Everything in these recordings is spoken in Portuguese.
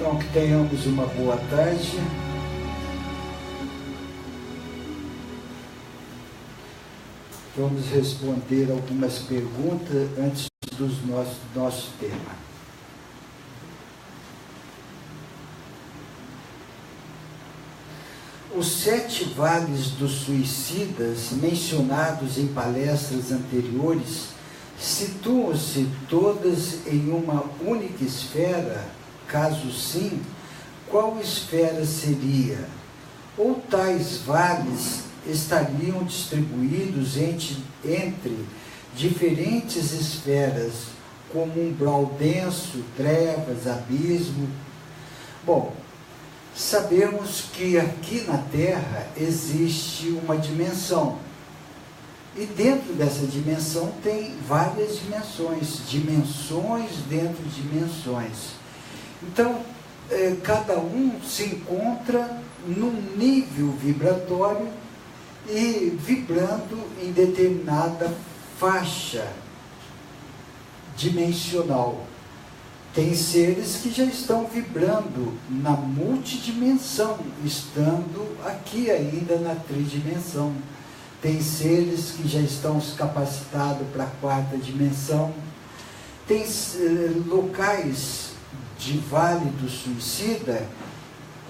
Então, que tenhamos uma boa tarde. Vamos responder algumas perguntas antes do nosso tema. Os 7 vales dos suicidas mencionados em palestras anteriores situam-se todas em uma única esfera? Caso sim, qual esfera seria? Ou tais vales estariam distribuídos entre diferentes esferas, como umbral denso, trevas, abismo? Bom, sabemos que aqui na Terra existe uma dimensão. E dentro dessa dimensão tem várias dimensões, dimensões dentro de dimensões. Então, cada um se encontra num nível vibratório e vibrando em determinada faixa dimensional. Tem seres que já estão vibrando na multidimensão, estando aqui ainda na tridimensão. Tem seres que já estão capacitados para a 4ª dimensão. Tem locais de Vale do Suicida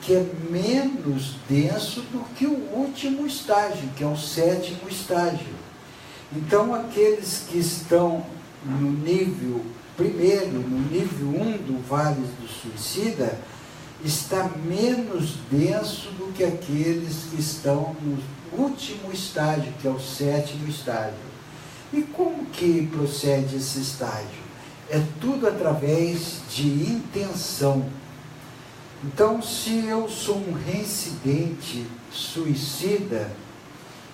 que é menos denso do que o último estágio, que é o 7º estágio. Então, aqueles que estão no nível primeiro, no nível 1 do Vale do Suicida, está menos denso do que aqueles que estão no último estágio, que é o 7º estágio. E como que procede esse estágio? É tudo através de intenção. Então, se eu sou um reincidente suicida,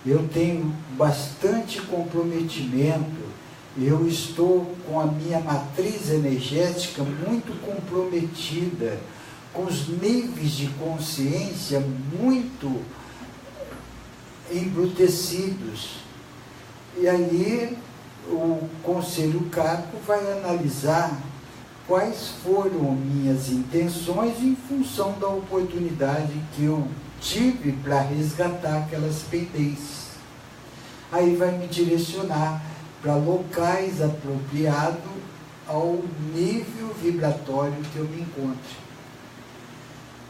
eu tenho bastante comprometimento, eu estou com a minha matriz energética muito comprometida, com os níveis de consciência muito embrutecidos. E aí o conselho kármico vai analisar quais foram minhas intenções em função da oportunidade que eu tive para resgatar aquelas pendências. Aí vai me direcionar para locais apropriados ao nível vibratório que eu me encontre.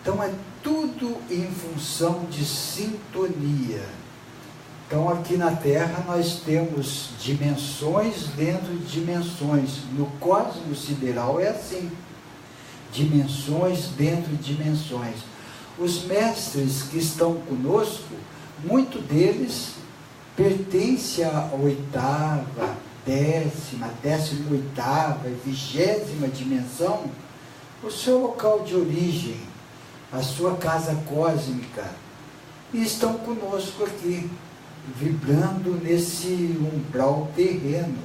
Então é tudo em função de sintonia. Então aqui na Terra nós temos dimensões dentro de dimensões. No cosmos sideral é assim. Dimensões dentro de dimensões. Os mestres que estão conosco, muito deles pertence à 8ª, 10ª, 18ª, 20ª dimensão, o seu local de origem, a sua casa cósmica, e estão conosco aqui, vibrando nesse umbral terreno,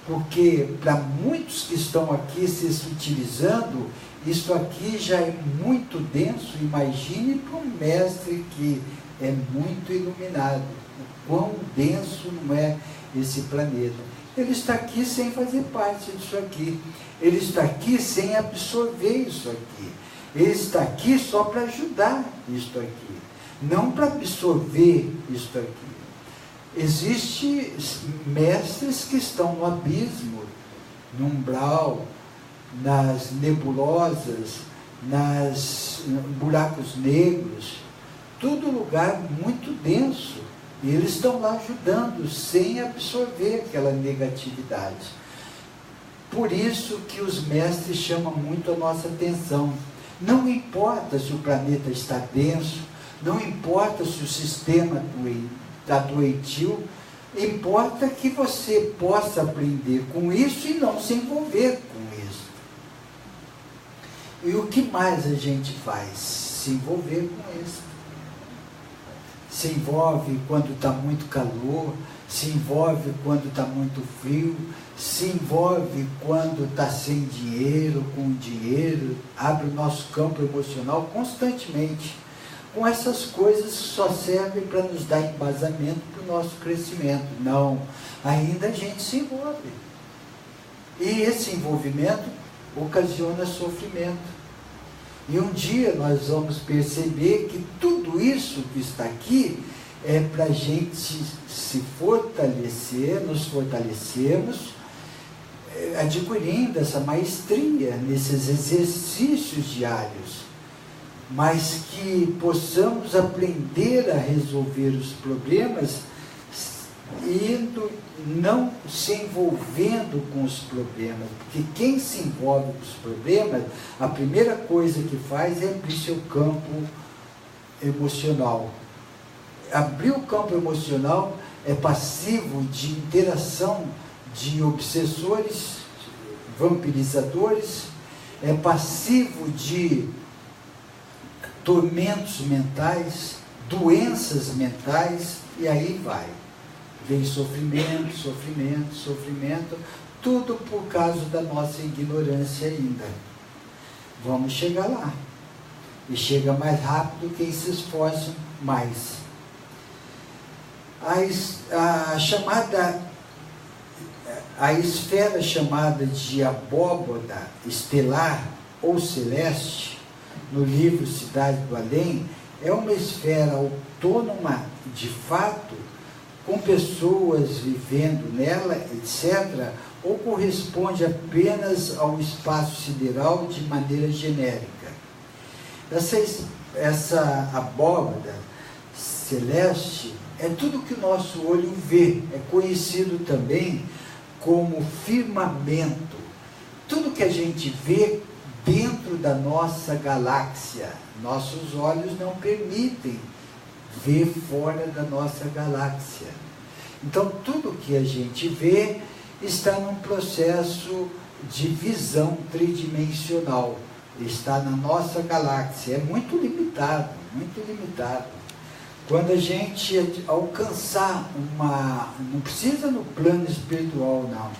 porque para muitos que estão aqui se utilizando, isso aqui já é muito denso. Imagine para um mestre que é muito iluminado, o quão denso não é esse planeta. Ele está aqui sem fazer parte disso aqui, ele está aqui sem absorver isso aqui, ele está aqui só para ajudar isso aqui, não para absorver isso aqui. Existem mestres que estão no abismo, no umbral, nas nebulosas, nos buracos negros, tudo lugar muito denso, e eles estão lá ajudando, sem absorver aquela negatividade. Por isso que os mestres chamam muito a nossa atenção. Não importa se o planeta está denso, não importa se o sistema está doentio, importa que você possa aprender com isso e não se envolver com isso. E o que mais a gente faz? Se envolver com isso. Se envolve quando está muito calor, se envolve quando está muito frio, se envolve quando está sem dinheiro, com dinheiro, abre o nosso campo emocional constantemente. Com essas coisas só servem para nos dar embasamento para o nosso crescimento. Não, ainda a gente se envolve. E esse envolvimento ocasiona sofrimento. E um dia nós vamos perceber que tudo isso que está aqui é para a gente se fortalecer, nos fortalecermos, adquirindo essa maestria nesses exercícios diários, mas que possamos aprender a resolver os problemas indo, não se envolvendo com os problemas, porque quem se envolve com os problemas, a primeira coisa que faz é abrir seu campo emocional. Abrir o campo emocional é passivo de interação de obsessores, vampirizadores, é passivo de tormentos mentais, doenças mentais, e aí vai. Vem sofrimento, sofrimento, sofrimento, tudo por causa da nossa ignorância ainda. Vamos chegar lá. E chega mais rápido quem se esforça mais. A esfera chamada de abóbada estelar ou celeste, no livro Cidade do Além, é uma esfera autônoma de fato, com pessoas vivendo nela, etc., ou corresponde apenas ao espaço sideral de maneira genérica. Essa abóbada celeste é tudo que o nosso olho vê, é conhecido também como firmamento. Tudo que a gente vê dentro da nossa galáxia, nossos olhos não permitem ver fora da nossa galáxia. Então, tudo que a gente vê está num processo de visão tridimensional, está na nossa galáxia, é muito limitado, muito limitado. Quando a gente alcançar não precisa no plano espiritual, não.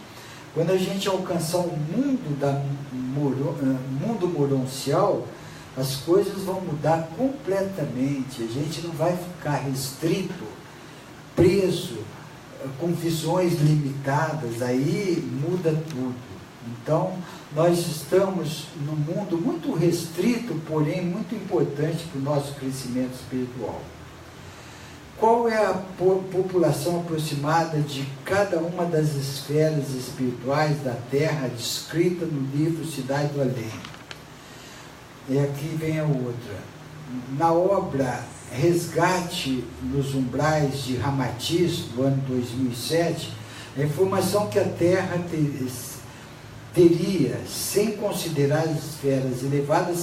Quando a gente alcançar o mundo moroncial, as coisas vão mudar completamente. A gente não vai ficar restrito, preso, com visões limitadas, aí muda tudo. Então, nós estamos num mundo muito restrito, porém muito importante para o nosso crescimento espiritual. Qual é a população aproximada de cada uma das esferas espirituais da Terra descrita no livro Cidade do Além? E aqui vem a outra. Na obra Resgate nos Umbrais de Ramatiz, do ano 2007, a informação que a Terra teria, sem considerar as esferas elevadas,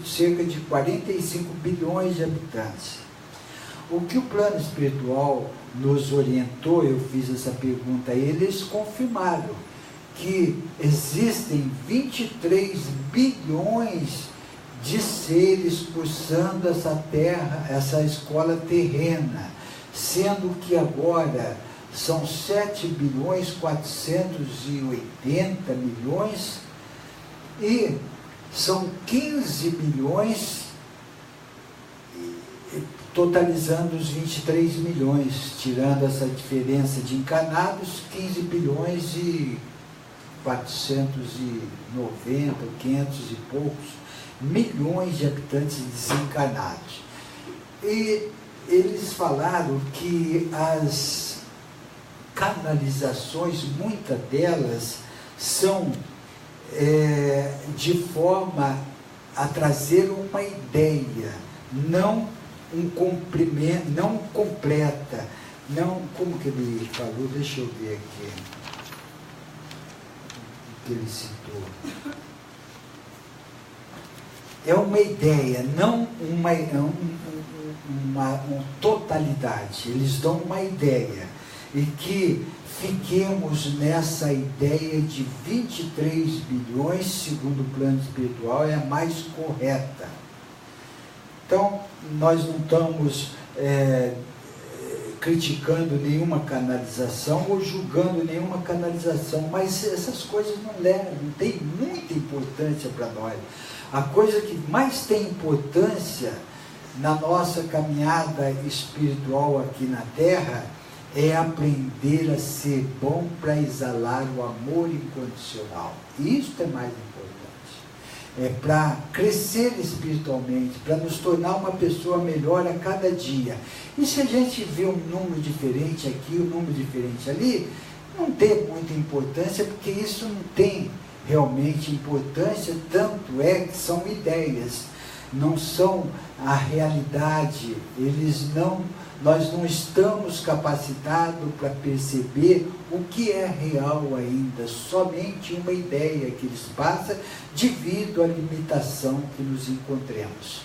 cerca de 45 bilhões de habitantes. O que o plano espiritual nos orientou, eu fiz essa pergunta a eles, confirmaram que existem 23 bilhões de seres cursando essa terra, essa escola terrena, sendo que agora são 7 bilhões 480 milhões e são 15 bilhões, totalizando os 23 milhões, tirando essa diferença de encarnados, 15 bilhões e 490, 500 e poucos milhões de habitantes desencarnados. E eles falaram que as canalizações, muitas delas, são de forma a trazer uma ideia, não um comprimento, não completa, não, como que ele falou, deixa eu ver aqui, o que ele citou. É uma ideia, não uma totalidade. Eles dão uma ideia. E que fiquemos nessa ideia de 23 bilhões, segundo o plano espiritual, é a mais correta. Então, nós não estamos criticando nenhuma canalização ou julgando nenhuma canalização, mas essas coisas não têm muita importância para nós. A coisa que mais tem importância na nossa caminhada espiritual aqui na Terra é aprender a ser bom para exalar o amor incondicional. Isso é mais importante. para crescer espiritualmente, para nos tornar uma pessoa melhor a cada dia. E se a gente vê um número diferente aqui, um número diferente ali, não tem muita importância, porque isso não tem realmente importância, tanto é que são ideias, não são a realidade, nós não estamos capacitados para perceber o que é real ainda, somente uma ideia que eles passam devido à limitação que nos encontremos.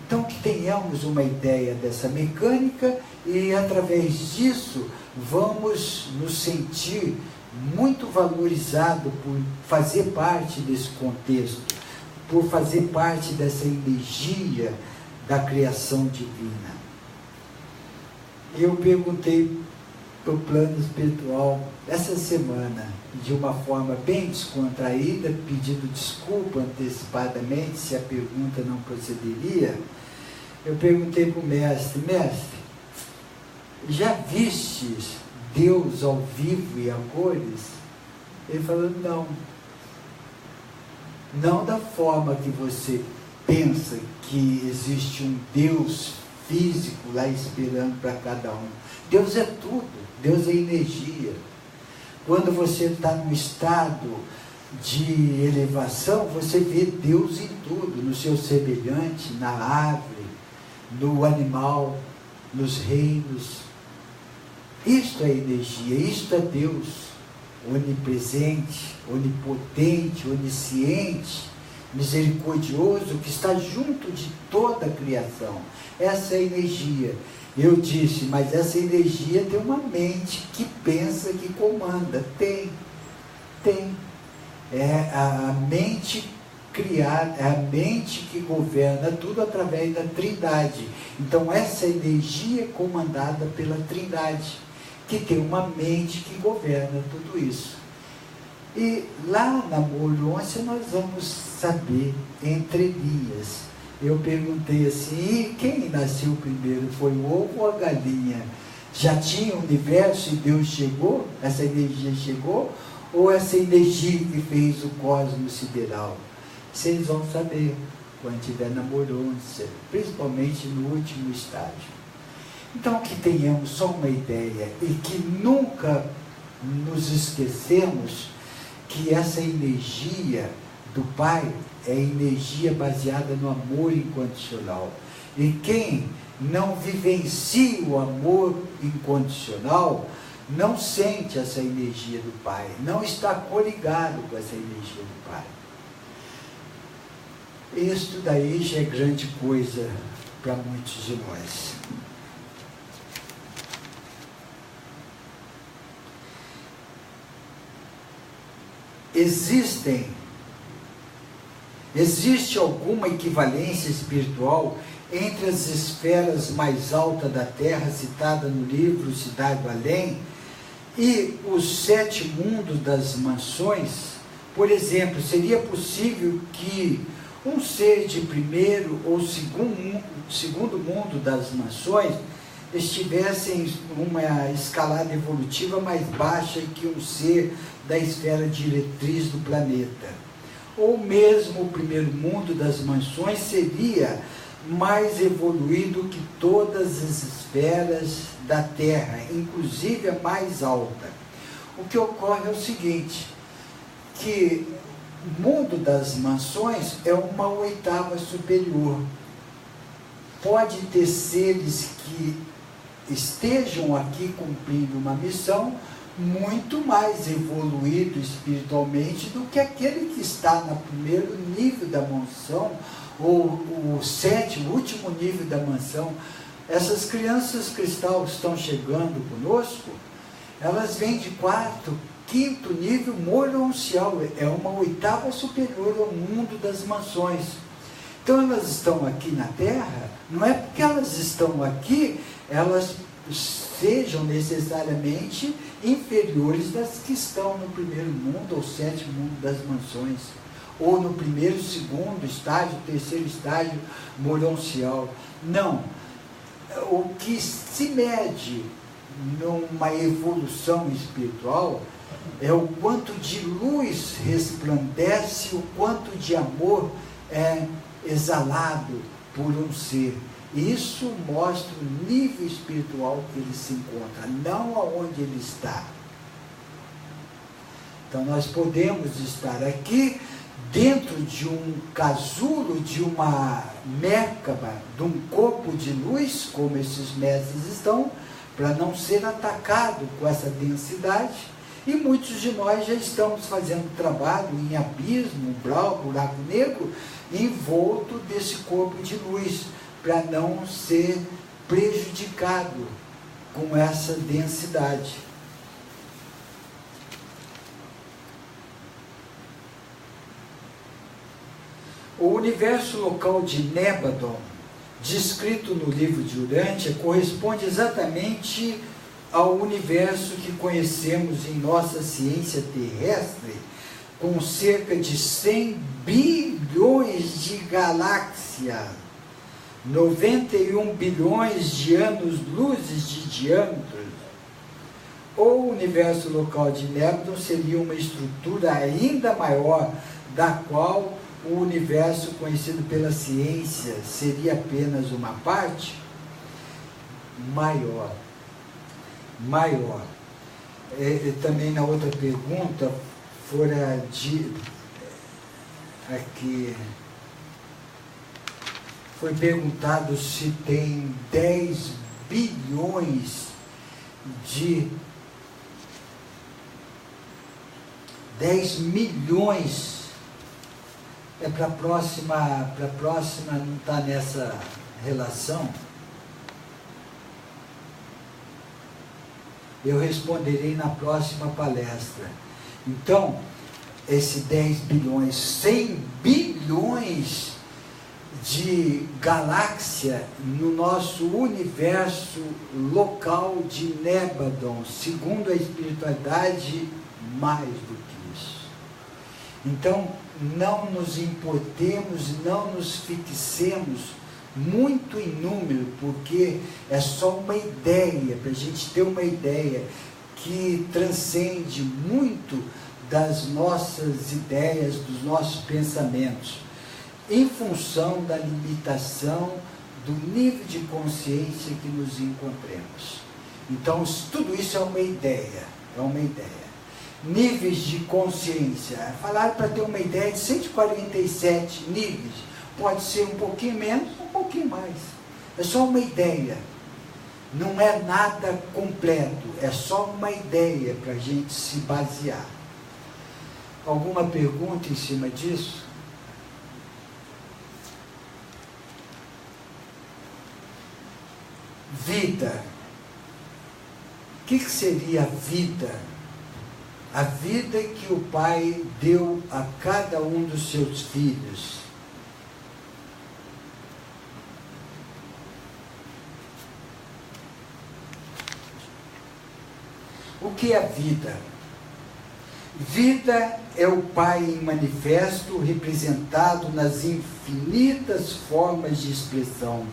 Então, que tenhamos uma ideia dessa mecânica e, através disso, vamos nos sentir muito valorizados por fazer parte desse contexto, por fazer parte dessa energia da criação divina. Eu perguntei para o plano espiritual essa semana, de uma forma bem descontraída, pedindo desculpa antecipadamente se a pergunta não procederia. Eu perguntei para o mestre: mestre, já vistes Deus ao vivo e a cores? Ele falou: não. Não da forma que você pensa que existe um Deus físico lá esperando para cada um. Deus é tudo, Deus é energia. Quando você está num estado de elevação, você vê Deus em tudo, no seu semelhante, na árvore, no animal, nos reinos. Isto é energia, isto é Deus, onipresente, onipotente, onisciente, misericordioso, que está junto de toda a criação. Essa é a energia. Eu disse, mas essa energia tem uma mente que pensa, que comanda. Tem. É a mente criada, é a mente que governa tudo através da Trindade. Então essa energia é comandada pela Trindade, que tem uma mente que governa tudo isso. E lá na Molhôncia nós vamos saber, entre linhas. Eu perguntei assim: e quem nasceu primeiro? Foi o ovo ou a galinha? Já tinha o universo e Deus chegou? Essa energia chegou? Ou essa energia que fez o cosmos sideral? Vocês vão saber quando estiver na Molhôncia, principalmente no último estágio. Então, que tenhamos só uma ideia e que nunca nos esquecemos que essa energia do Pai é energia baseada no amor incondicional. E quem não vivencia o amor incondicional não sente essa energia do Pai, não está coligado com essa energia do Pai. Isso daí já é grande coisa para muitos de nós. Existe alguma equivalência espiritual entre as esferas mais altas da Terra, citada no livro Cidade do Além, e os 7 mundos das mansões? Por exemplo, seria possível que um ser de primeiro ou segundo mundo das mansões estivesse em uma escalada evolutiva mais baixa que um ser da esfera diretriz do planeta? Ou mesmo o primeiro mundo das mansões seria mais evoluído que todas as esferas da Terra, inclusive a mais alta? O que ocorre é o seguinte, que o mundo das mansões é uma oitava superior. Pode ter seres que estejam aqui cumprindo uma missão muito mais evoluído espiritualmente do que aquele que está no primeiro nível da mansão, ou o 7º, último nível da mansão. Essas crianças cristais que estão chegando conosco, elas vêm de 4º, 5º nível moroncial, é uma oitava superior ao mundo das mansões. Então elas estão aqui na Terra, não é porque elas estão aqui, elas sejam necessariamente inferiores das que estão no primeiro mundo ou 7º mundo das mansões, ou no primeiro, 2º estágio, 3º estágio moroncial. Não. O que se mede numa evolução espiritual é o quanto de luz resplandece, o quanto de amor é exalado por um ser. Isso mostra o nível espiritual que ele se encontra, não aonde ele está. Então nós podemos estar aqui dentro de um casulo, de uma Merkaba, de um corpo de luz, como esses mestres estão, para não ser atacado com essa densidade. E muitos de nós já estamos fazendo trabalho em abismo, umbral, buraco negro, envolto desse corpo de luz, para não ser prejudicado com essa densidade. O universo local de Nébadon, descrito no livro de Urântia, corresponde exatamente ao universo que conhecemos em nossa ciência terrestre, com cerca de 100 bilhões de galáxias, 91 bilhões de anos-luzes de diâmetro. O universo local de Nébadon seria uma estrutura ainda maior, da qual o universo conhecido pela ciência seria apenas uma parte maior. Também na outra pergunta, fora de aqui, foi perguntado se tem 10 bilhões de 10 milhões. Para a próxima não está nessa relação. Eu responderei na próxima palestra. Então, esse 10 bilhões, 100 bilhões de galáxia no nosso universo local de Nébadon, segundo a espiritualidade, mais do que isso. Então, não nos importemos, não nos fixemos muito em número, porque é só uma ideia, para a gente ter uma ideia que transcende muito das nossas ideias, dos nossos pensamentos, em função da limitação do nível de consciência que nos encontremos. Então, tudo isso é uma ideia, Níveis de consciência, falaram para ter uma ideia de 147 níveis, pode ser um pouquinho menos, um pouquinho mais, é só uma ideia, não é nada completo, é só uma ideia para a gente se basear. Alguma pergunta em cima disso? Vida. O que seria a vida? A vida que o Pai deu a cada um dos seus filhos. O que é vida? Vida é o Pai em manifesto, representado nas infinitas formas de expressão.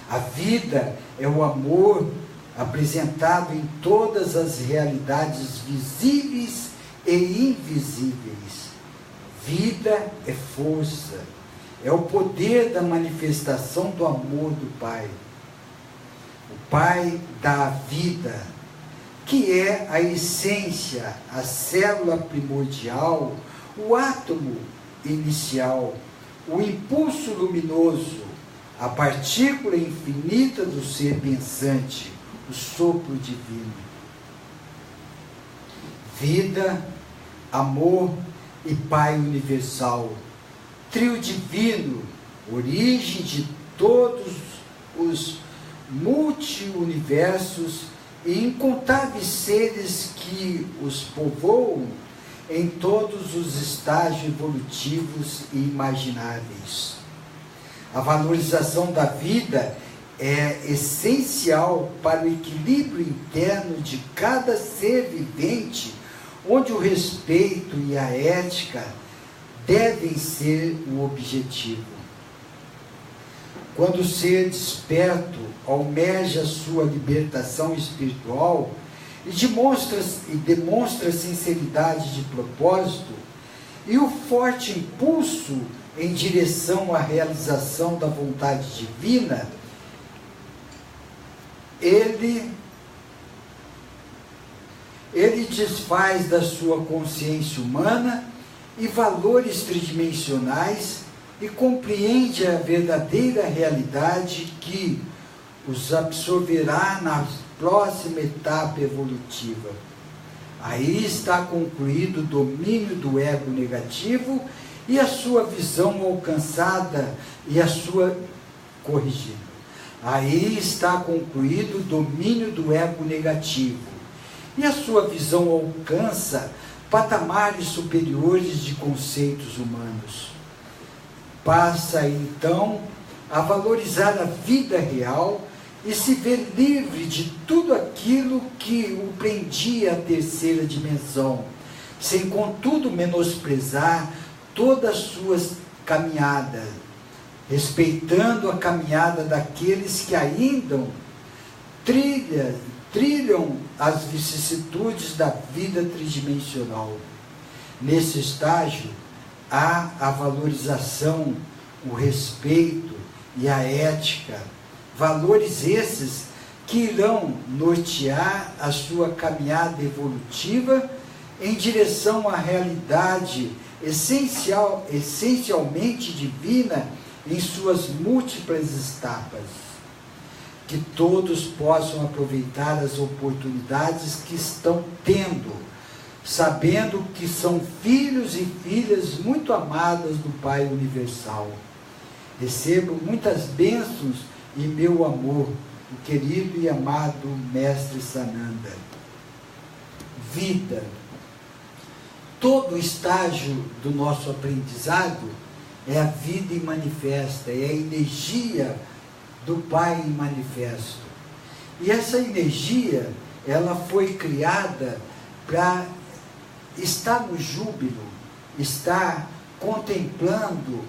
A vida é o amor apresentado em todas as realidades visíveis e invisíveis. Vida é força, é o poder da manifestação do amor do Pai. O Pai dá a vida, que é a essência, a célula primordial, o átomo inicial, o impulso luminoso, a partícula infinita do ser pensante, o sopro divino. Vida, amor e Pai universal, trio divino, origem de todos os multi-universos e incontáveis seres que os povoam em todos os estágios evolutivos e imagináveis. A valorização da vida é essencial para o equilíbrio interno de cada ser vivente, onde o respeito e a ética devem ser o objetivo. Quando o ser desperto almeja sua libertação espiritual, e demonstra sinceridade de propósito e o forte impulso em direção à realização da vontade divina, ele desfaz da sua consciência humana e valores tridimensionais e compreende a verdadeira realidade que os absorverá na próxima etapa evolutiva. Aí está concluído o domínio do ego negativo e a sua visão alcançada e a sua corrigida. Aí está concluído o domínio do ego negativo e a sua visão alcança patamares superiores de conceitos humanos. Passa então a valorizar a vida real e se ver livre de tudo aquilo que o prendia à terceira dimensão, sem contudo menosprezar todas as suas caminhadas, respeitando a caminhada daqueles que ainda trilham as vicissitudes da vida tridimensional. Nesse estágio, há a valorização, o respeito e a ética, valores esses que irão nortear a sua caminhada evolutiva em direção à realidade essencialmente divina em suas múltiplas etapas. Que todos possam aproveitar as oportunidades que estão tendo, sabendo que são filhos e filhas muito amadas do Pai Universal. Recebo muitas bênçãos e meu amor, o querido e amado Mestre Sananda. Vida. Todo estágio do nosso aprendizado é a vida em manifesta, é a energia do Pai em manifesto. E essa energia, ela foi criada para estar no júbilo, estar contemplando,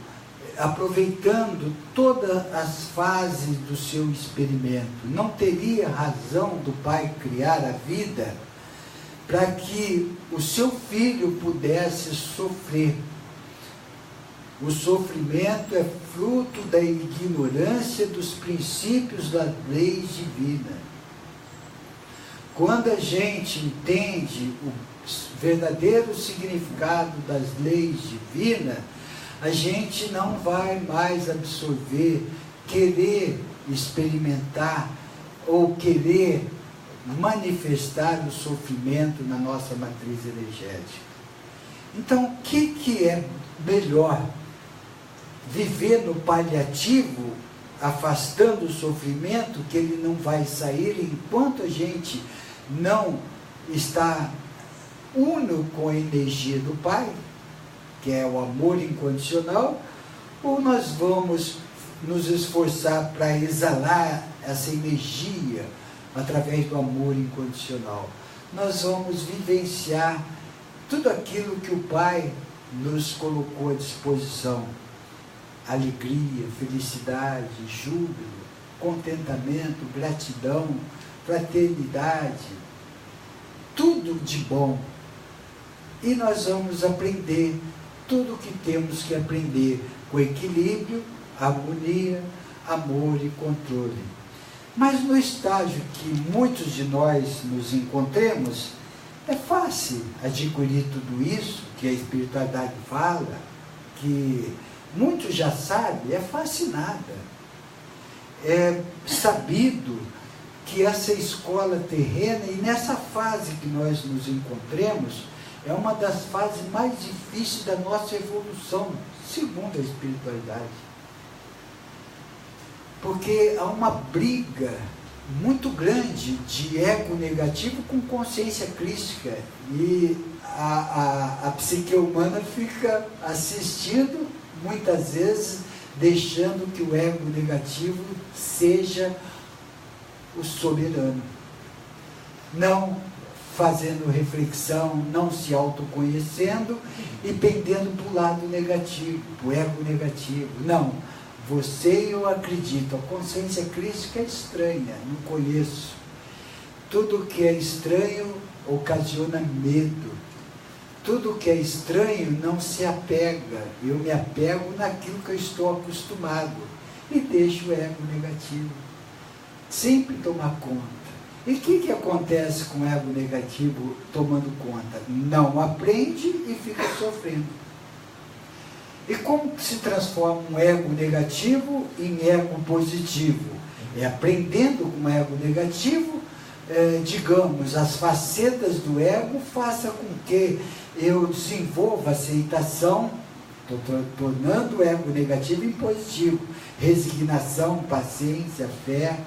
aproveitando todas as fases do seu experimento. Não teria razão do Pai criar a vida para que o seu filho pudesse sofrer. O sofrimento é fruto da ignorância dos princípios das leis divinas. Quando a gente entende o verdadeiro significado das leis divinas, a gente não vai mais absorver, querer experimentar ou querer manifestar o sofrimento na nossa matriz energética. Então, o que é melhor? Viver no paliativo, afastando o sofrimento, que ele não vai sair enquanto a gente não está uno com a energia do Pai, que é o amor incondicional, ou nós vamos nos esforçar para exalar essa energia através do amor incondicional? Nós vamos vivenciar tudo aquilo que o Pai nos colocou à disposição: alegria, felicidade, júbilo, contentamento, gratidão, fraternidade, tudo de bom. E nós vamos aprender tudo o que temos que aprender com equilíbrio, harmonia, amor e controle. Mas no estágio que muitos de nós nos encontremos, é fácil adquirir tudo isso que a espiritualidade fala, que muitos já sabem, é fascinada. É sabido que essa escola terrena, e nessa fase que nós nos encontremos, é uma das fases mais difíceis da nossa evolução, segundo a espiritualidade. Porque há uma briga muito grande de ego negativo com consciência crística. E a psique humana fica assistindo, muitas vezes, deixando que o ego negativo seja o soberano. Não fazendo reflexão, não se autoconhecendo e pendendo para o lado negativo, para o ego negativo. Não, você, eu acredito, a consciência crística é estranha, não conheço. Tudo que é estranho ocasiona medo. Tudo que é estranho não se apega. Eu me apego naquilo que eu estou acostumado e deixo o ego negativo sempre tomar conta. E o que acontece com o ego negativo tomando conta? Não aprende e fica sofrendo. E como se transforma um ego negativo em ego positivo? É aprendendo com o ego negativo, digamos, as facetas do ego façam com que eu desenvolva aceitação, estou tornando o ego negativo em positivo. Resignação, paciência, fé.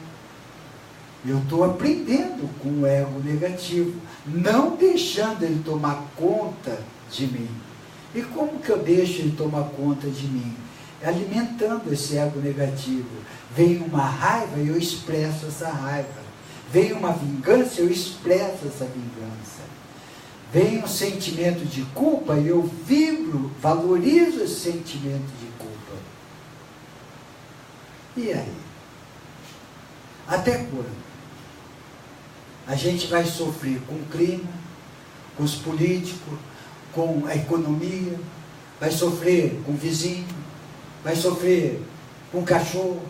Eu estou aprendendo com o ego negativo, não deixando ele tomar conta de mim. E como que eu deixo ele tomar conta de mim? Alimentando esse ego negativo. Vem uma raiva e eu expresso essa raiva. Vem uma vingança, eu expresso essa vingança. Vem um sentimento de culpa e eu vibro, valorizo esse sentimento de culpa. E aí? Até quando? A gente vai sofrer com o clima, com os políticos, com a economia, vai sofrer com o vizinho, vai sofrer com o cachorro,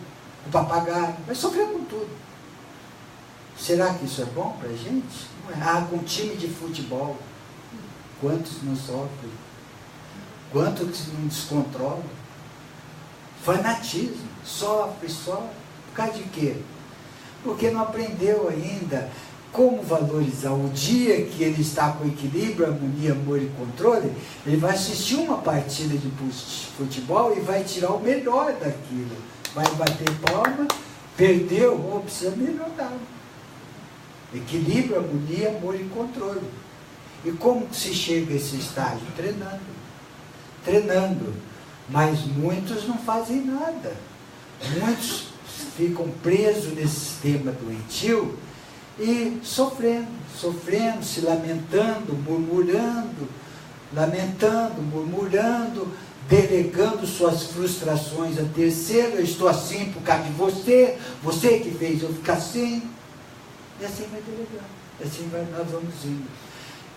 com o papagaio, vai sofrer com tudo. Será que isso é bom para a gente? Não é. Ah, com time de futebol, quantos não sofrem? Quantos não descontrolam? Fanatismo, sofre, por causa de quê? Porque não aprendeu ainda como valorizar. O dia que ele está com equilíbrio, harmonia, amor e controle, ele vai assistir uma partida de futebol e vai tirar o melhor daquilo. Vai bater palma, perdeu, precisa melhorar. Equilíbrio, harmonia, amor e controle. E como se chega a esse estágio? Treinando. Mas muitos não fazem nada. Muitos ficam presos nesse sistema doentio e sofrendo, se lamentando, murmurando, delegando suas frustrações a terceiro. Eu estou assim por causa de você que fez eu ficar assim. E assim vai delegando, assim nós vamos indo.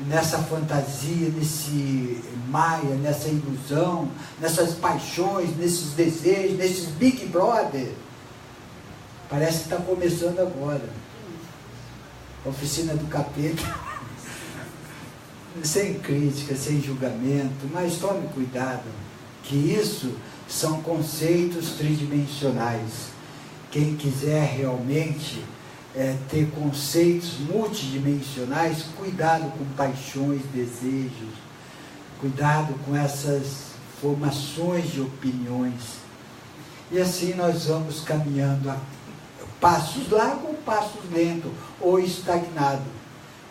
Nessa fantasia, nesse maia, nessa ilusão, nessas paixões, nesses desejos, nesses Big Brother. Parece que está começando agora. Oficina do capeta. Sem crítica, sem julgamento, mas tome cuidado, que isso são conceitos tridimensionais. Quem quiser realmente ter conceitos multidimensionais, cuidado com paixões, desejos, cuidado com essas formações de opiniões. E assim nós vamos caminhando a passos largos ou passos lentos, ou estagnado.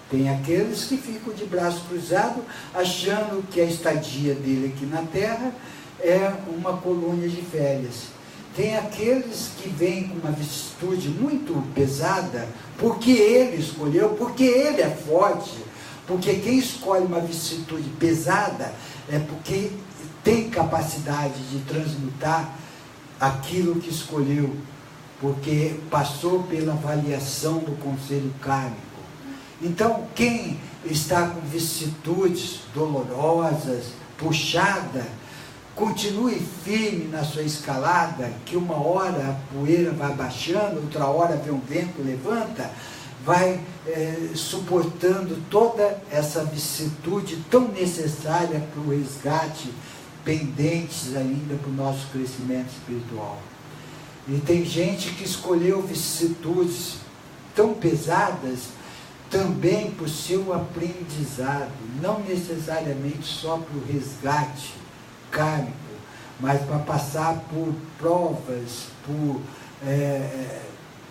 Tem aqueles que ficam de braço cruzado, achando que a estadia dele aqui na Terra é uma colônia de férias. Tem aqueles que vêm com uma vicissitude muito pesada, porque ele escolheu, porque ele é forte. Porque quem escolhe uma vicissitude pesada é porque tem capacidade de transmutar aquilo que escolheu, porque passou pela avaliação do conselho kármico. Então, quem está com vicissitudes dolorosas, puxada, continue firme na sua escalada, que uma hora a poeira vai baixando, outra hora vem um vento, levanta, vai suportando toda essa vicissitude tão necessária para o resgate, pendentes ainda para o nosso crescimento espiritual. E tem gente que escolheu vicissitudes tão pesadas também para o seu aprendizado, não necessariamente só para o resgate kármico, mas para passar por provas, por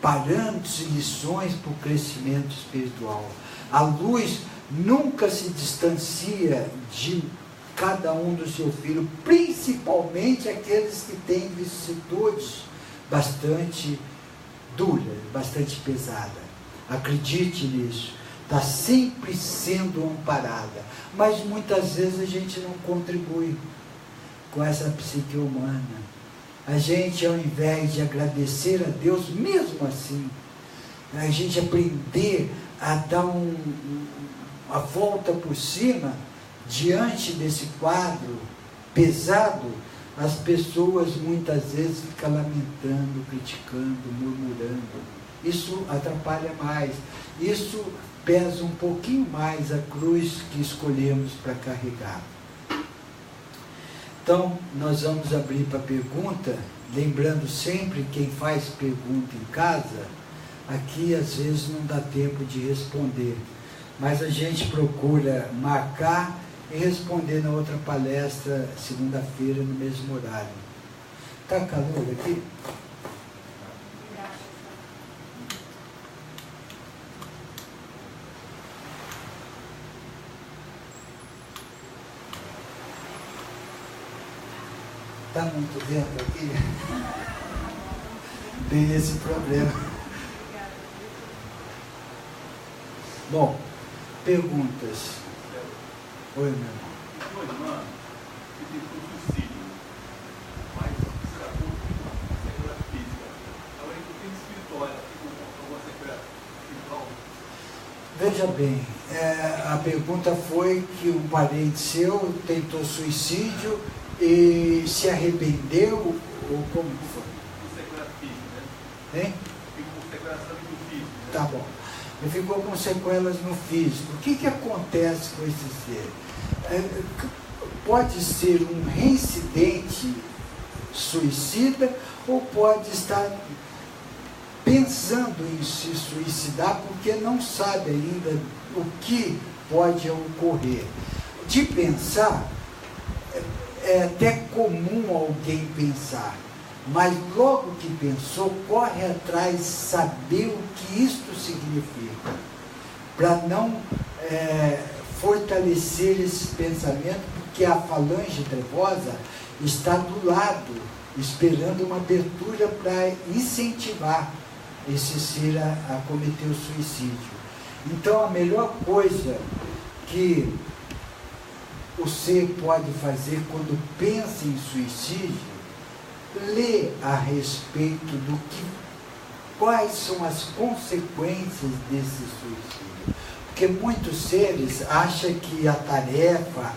parâmetros e lições para o crescimento espiritual. A luz nunca se distancia de cada um do seu filho, principalmente aqueles que têm vicissitudes bastante duras, bastante pesadas. Acredite nisso, está sempre sendo amparada, mas muitas vezes a gente não contribui com essa psique humana. A gente, ao invés de agradecer a Deus, mesmo assim, a gente aprender a dar a volta por cima diante desse quadro pesado, as pessoas muitas vezes ficam lamentando, criticando, murmurando. Isso atrapalha mais. Isso pesa um pouquinho mais a cruz que escolhemos para carregar. Então, nós vamos abrir para pergunta, lembrando sempre, quem faz pergunta em casa, aqui às vezes não dá tempo de responder, mas a gente procura marcar e responder na outra palestra, segunda-feira, no mesmo horário. Está calor aqui? Está muito vento aqui? Tem esse problema. Bom, perguntas. Oi, meu irmão. Sua irmã, que tentou suicídio, mas será uma sequela física. Agora, em que espiritual, ela ficou com alguma sequela espiritual? Veja bem, a pergunta foi que um parente seu tentou suicídio e se arrependeu, ou como foi? Com sequela física, né? Hein? Ficou com sequela no físico. Né? Tá bom. Ele ficou com sequelas no físico. O que acontece com esse ser? Pode ser um reincidente suicida ou pode estar pensando em se suicidar porque não sabe ainda o que pode ocorrer. De pensar, é até comum alguém pensar, mas logo que pensou, corre atrás saber o que isto significa, para não fortalecer esse pensamento, porque a falange trevosa está do lado, esperando uma abertura para incentivar esse ser a cometer o suicídio. Então, a melhor coisa que o ser pode fazer quando pensa em suicídio, ler a respeito do que, quais são as consequências desse suicídio. Porque muitos seres acham que a tarefa,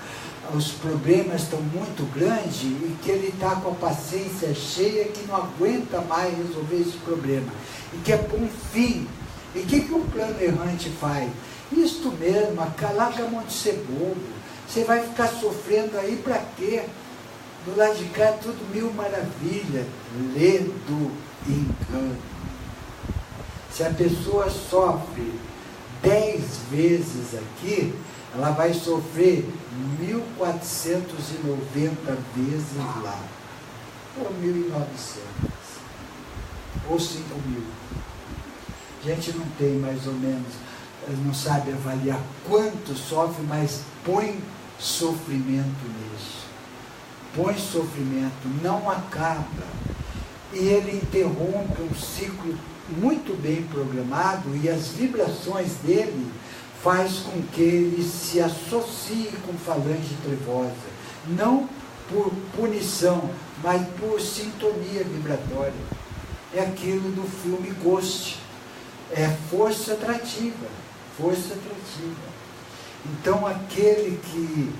os problemas estão muito grandes e que ele está com a paciência cheia, que não aguenta mais resolver esse problema e quer pôr um fim. E o que o plano errante faz? Isto mesmo, larga a mão de ser bobo. Você vai ficar sofrendo aí para quê? Do lado de cá é tudo mil maravilha. Ledo e engano. Se a pessoa sofre 10 vezes aqui, ela vai sofrer 1.490 vezes lá. Ou 1.900. Ou 5.000. A gente não tem mais ou menos, não sabe avaliar quanto sofre, mas põe sofrimento nisso. Põe sofrimento, não acaba. E ele interrompe um ciclo muito bem programado e as vibrações dele faz com que ele se associe com falange trevosa. Não por punição, mas por sintonia vibratória. É aquilo do filme Ghost. É força atrativa. Força atrativa. Então, aquele que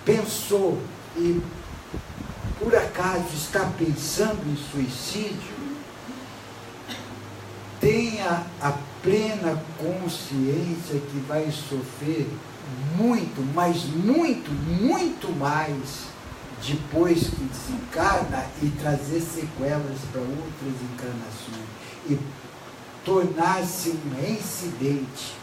pensou e por acaso está pensando em suicídio, tenha a plena consciência que vai sofrer muito, mas muito, muito mais depois que desencarna e trazer sequelas para outras encarnações e tornar-se um reincidente.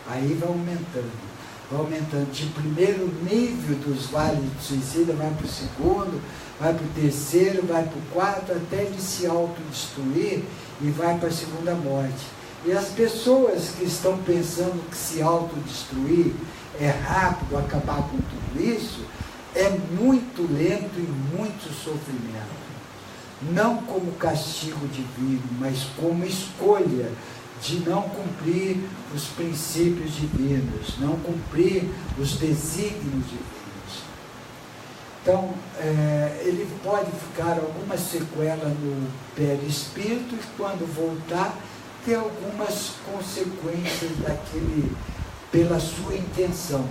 Aí vai aumentando. Vai aumentando de primeiro nível dos vales de suicida, vai para o segundo, vai para o terceiro, vai para o quarto, até ele se autodestruir e vai para a segunda morte. E as pessoas que estão pensando que se autodestruir é rápido, acabar com tudo isso, é muito lento e muito sofrimento. Não como castigo divino, mas como escolha de não cumprir os princípios divinos, não cumprir os desígnios divinos. Então, ele pode ficar alguma sequela no perispírito e quando voltar, ter algumas consequências pela sua intenção.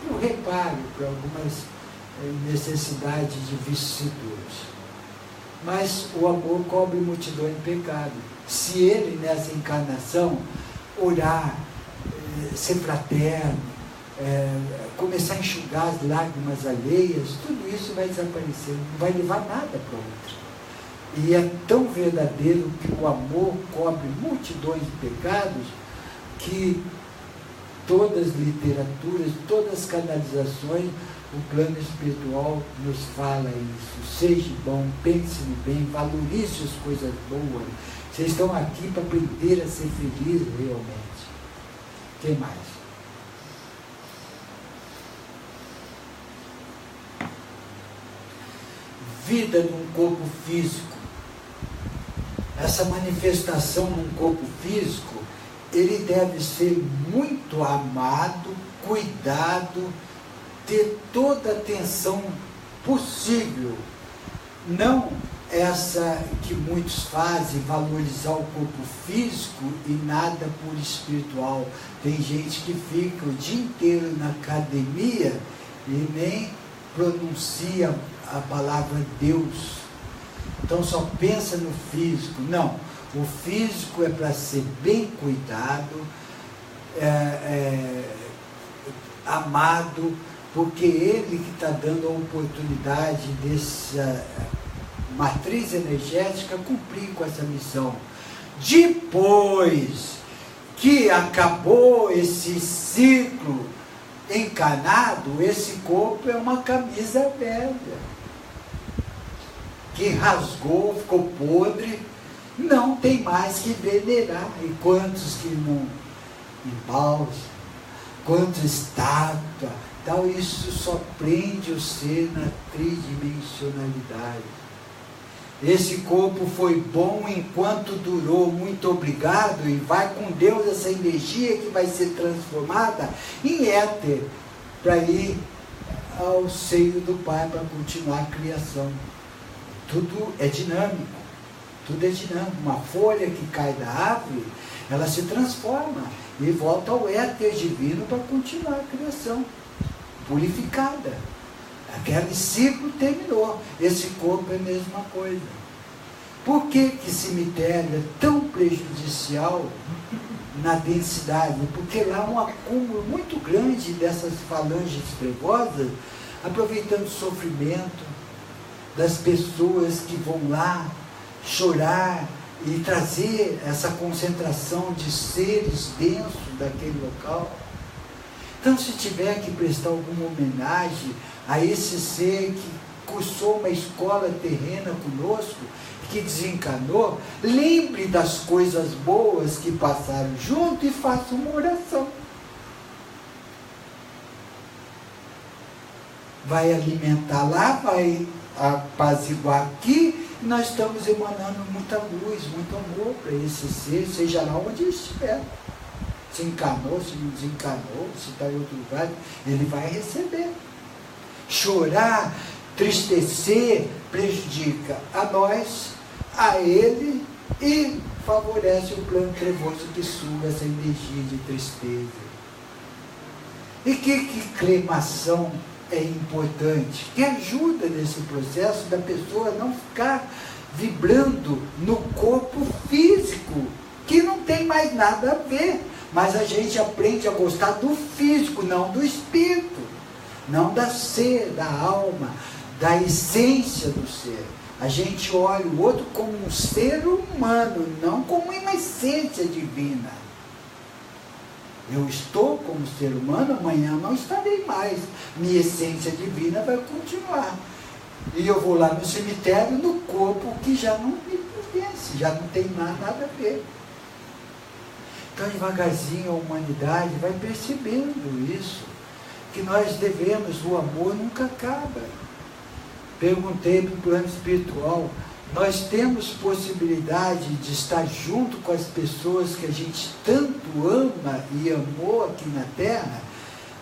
Eu reparo para algumas necessidades de vicissitudes. Mas o amor cobre multidão de pecado. Se ele, nessa encarnação, orar, ser fraterno, começar a enxugar as lágrimas alheias, tudo isso vai desaparecer, não vai levar nada para outro. E é tão verdadeiro que o amor cobre multidões de pecados que todas as literaturas, todas as canalizações, o plano espiritual nos fala isso. Seja bom, pense no bem, valorize as coisas boas. Vocês estão aqui para aprender a ser felizes realmente. O que mais? Vida num corpo físico. Essa manifestação num corpo físico, ele deve ser muito amado, cuidado, ter toda a atenção possível. Não essa que muitos fazem, valorizar o corpo físico e nada por espiritual. Tem gente que fica o dia inteiro na academia e nem pronuncia a palavra Deus. Então só pensa no físico. Não, o físico é para ser bem cuidado, amado, porque ele que está dando a oportunidade dessa matriz energética cumprir com essa missão. Depois que acabou esse ciclo encarnado, esse corpo é uma camisa velha, que rasgou, ficou podre, não tem mais que venerar. E quantos que não embalsam, quantos estátua, tal, isso só prende o ser na tridimensionalidade. Esse corpo foi bom enquanto durou, muito obrigado, e vai com Deus essa energia que vai ser transformada em éter, para ir ao seio do Pai, para continuar a criação. Tudo é dinâmico, tudo é dinâmico. Uma folha que cai da árvore, ela se transforma e volta ao éter divino para continuar a criação, purificada. Aquele ciclo terminou. Esse corpo é a mesma coisa. Por que que cemitério é tão prejudicial na densidade? Porque lá há um acúmulo muito grande dessas falanges trevosas, aproveitando o sofrimento das pessoas que vão lá chorar e trazer essa concentração de seres densos daquele local. Então, se tiver que prestar alguma homenagem a esse ser que cursou uma escola terrena conosco, que desencarnou, lembre das coisas boas que passaram junto e faça uma oração. Vai alimentar lá, vai apaziguar aqui, e nós estamos emanando muita luz, muito amor para esse ser, seja lá onde ele estiver. Se encarnou, se não desencarnou, se está em outro lugar, ele vai receber. Chorar, tristecer, prejudica a nós, a ele, e favorece o plano trevoso que suga essa energia de tristeza. E que cremação é importante, que ajuda nesse processo da pessoa não ficar vibrando no corpo físico, que não tem mais nada a ver. Mas a gente aprende a gostar do físico, não do espírito, não da ser, da alma, da essência do ser. A gente olha o outro como um ser humano, não como uma essência divina. Eu estou como ser humano, amanhã não estarei mais. Minha essência divina vai continuar. E eu vou lá no cemitério, no corpo que já não me pertence, já não tem mais nada a ver. Então, devagarzinho, a humanidade vai percebendo isso, que nós devemos, o amor nunca acaba. Perguntei para o plano espiritual, nós temos possibilidade de estar junto com as pessoas que a gente tanto ama e amou aqui na Terra?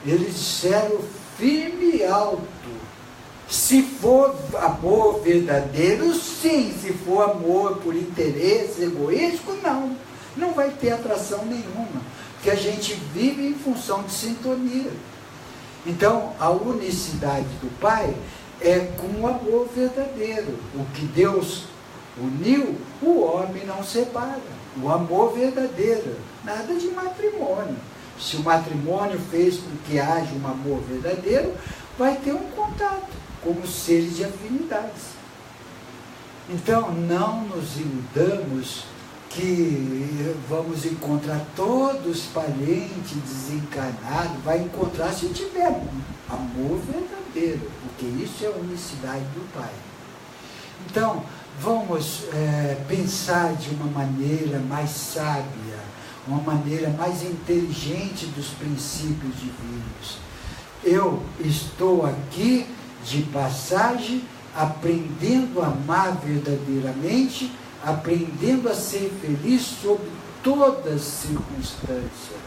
Eles disseram firme e alto, se for amor verdadeiro, sim. Se for amor por interesse egoístico, não. não vai ter atração nenhuma, porque a gente vive em função de sintonia. Então, a unicidade do Pai é com o amor verdadeiro. O que Deus uniu, o homem não separa. O amor verdadeiro, nada de matrimônio. Se o matrimônio fez com que haja um amor verdadeiro, vai ter um contato, como seres de afinidades. Então, não nos iludamos que vamos encontrar todos parentes desencarnados, vai encontrar se tiver um amor verdadeiro, porque isso é a unicidade do Pai. Então, vamos pensar de uma maneira mais sábia, uma maneira mais inteligente dos princípios divinos. Eu estou aqui de passagem, aprendendo a amar verdadeiramente, aprendendo a ser feliz sob todas as circunstâncias,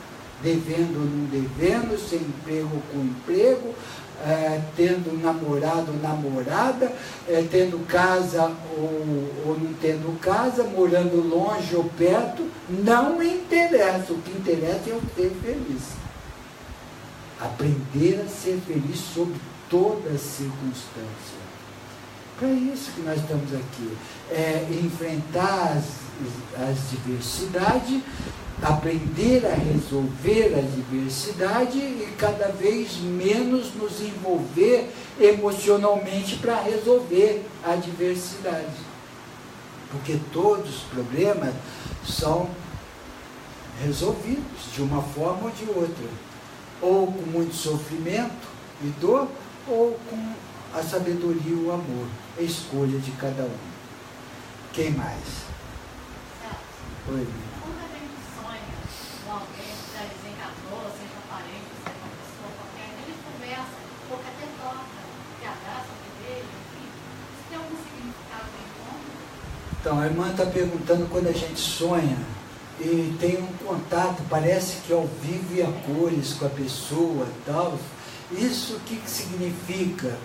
devendo ou não devendo, sem emprego ou com emprego, tendo namorado ou namorada, tendo casa ou não tendo casa, morando longe ou perto, não me interessa. O que interessa é eu ser feliz. Aprender a ser feliz sob todas as circunstâncias. Para isso que nós estamos aqui, enfrentar as diversidades, aprender a resolver a diversidade e cada vez menos nos envolver emocionalmente para resolver a diversidade. Porque todos os problemas são resolvidos de uma forma ou de outra, ou com muito sofrimento e dor, ou com a sabedoria e o amor, a escolha de cada um. Quem mais? Oi. Quando a gente sonha com alguém que já desencarnou, seja parente, seja uma pessoa qualquer, a gente conversa, ou que até toca, que abraça, que beija, enfim, isso tem algum significado do encontro? Então, a irmã está perguntando quando a gente sonha e tem um contato, parece que ao vivo e a cores com a pessoa e tal. Isso o que significa?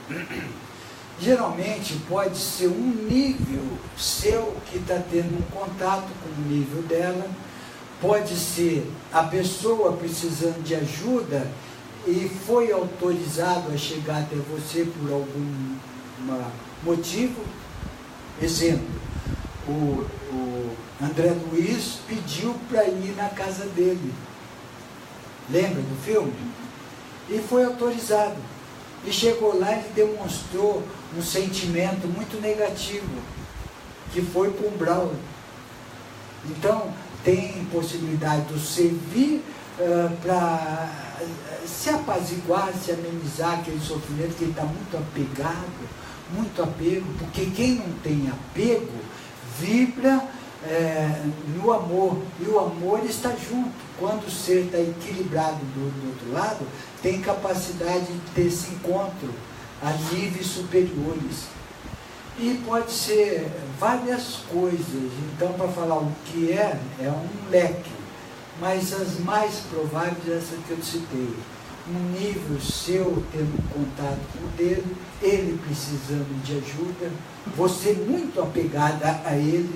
Geralmente pode ser um nível seu que está tendo um contato com o nível dela, pode ser a pessoa precisando de ajuda e foi autorizado a chegar até você por algum motivo. Exemplo, o André Luiz pediu para ir na casa dele. Lembra do filme? E foi autorizado. E chegou lá e ele demonstrou um sentimento muito negativo, que foi para o umbral. Então, tem possibilidade de servir para se apaziguar, se amenizar aquele sofrimento, que ele está muito apegado, muito apego, porque quem não tem apego, vibra no amor, e o amor está junto. Quando o ser está equilibrado do outro lado, tem capacidade de ter esse encontro a níveis superiores. E pode ser várias coisas. Então, para falar o que é um leque, mas as mais prováveis, essa que eu citei. Um nível seu tendo contato com o dele, ele precisando de ajuda, você muito apegada a ele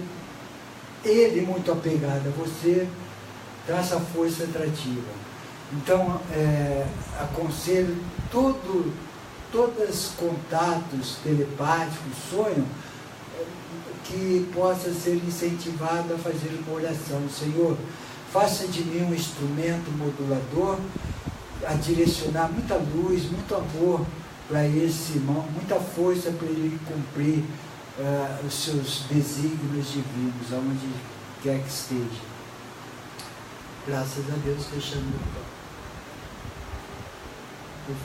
muito apegado a você, então essa força atrativa. Então, aconselho todos os contatos telepáticos, sonho, que possa ser incentivado a fazer uma oração. Senhor, faça de mim um instrumento modulador, a direcionar muita luz, muito amor para esse irmão, muita força para ele cumprir os seus desígnios divinos, aonde quer que esteja. Graças a Deus, fechando o pão.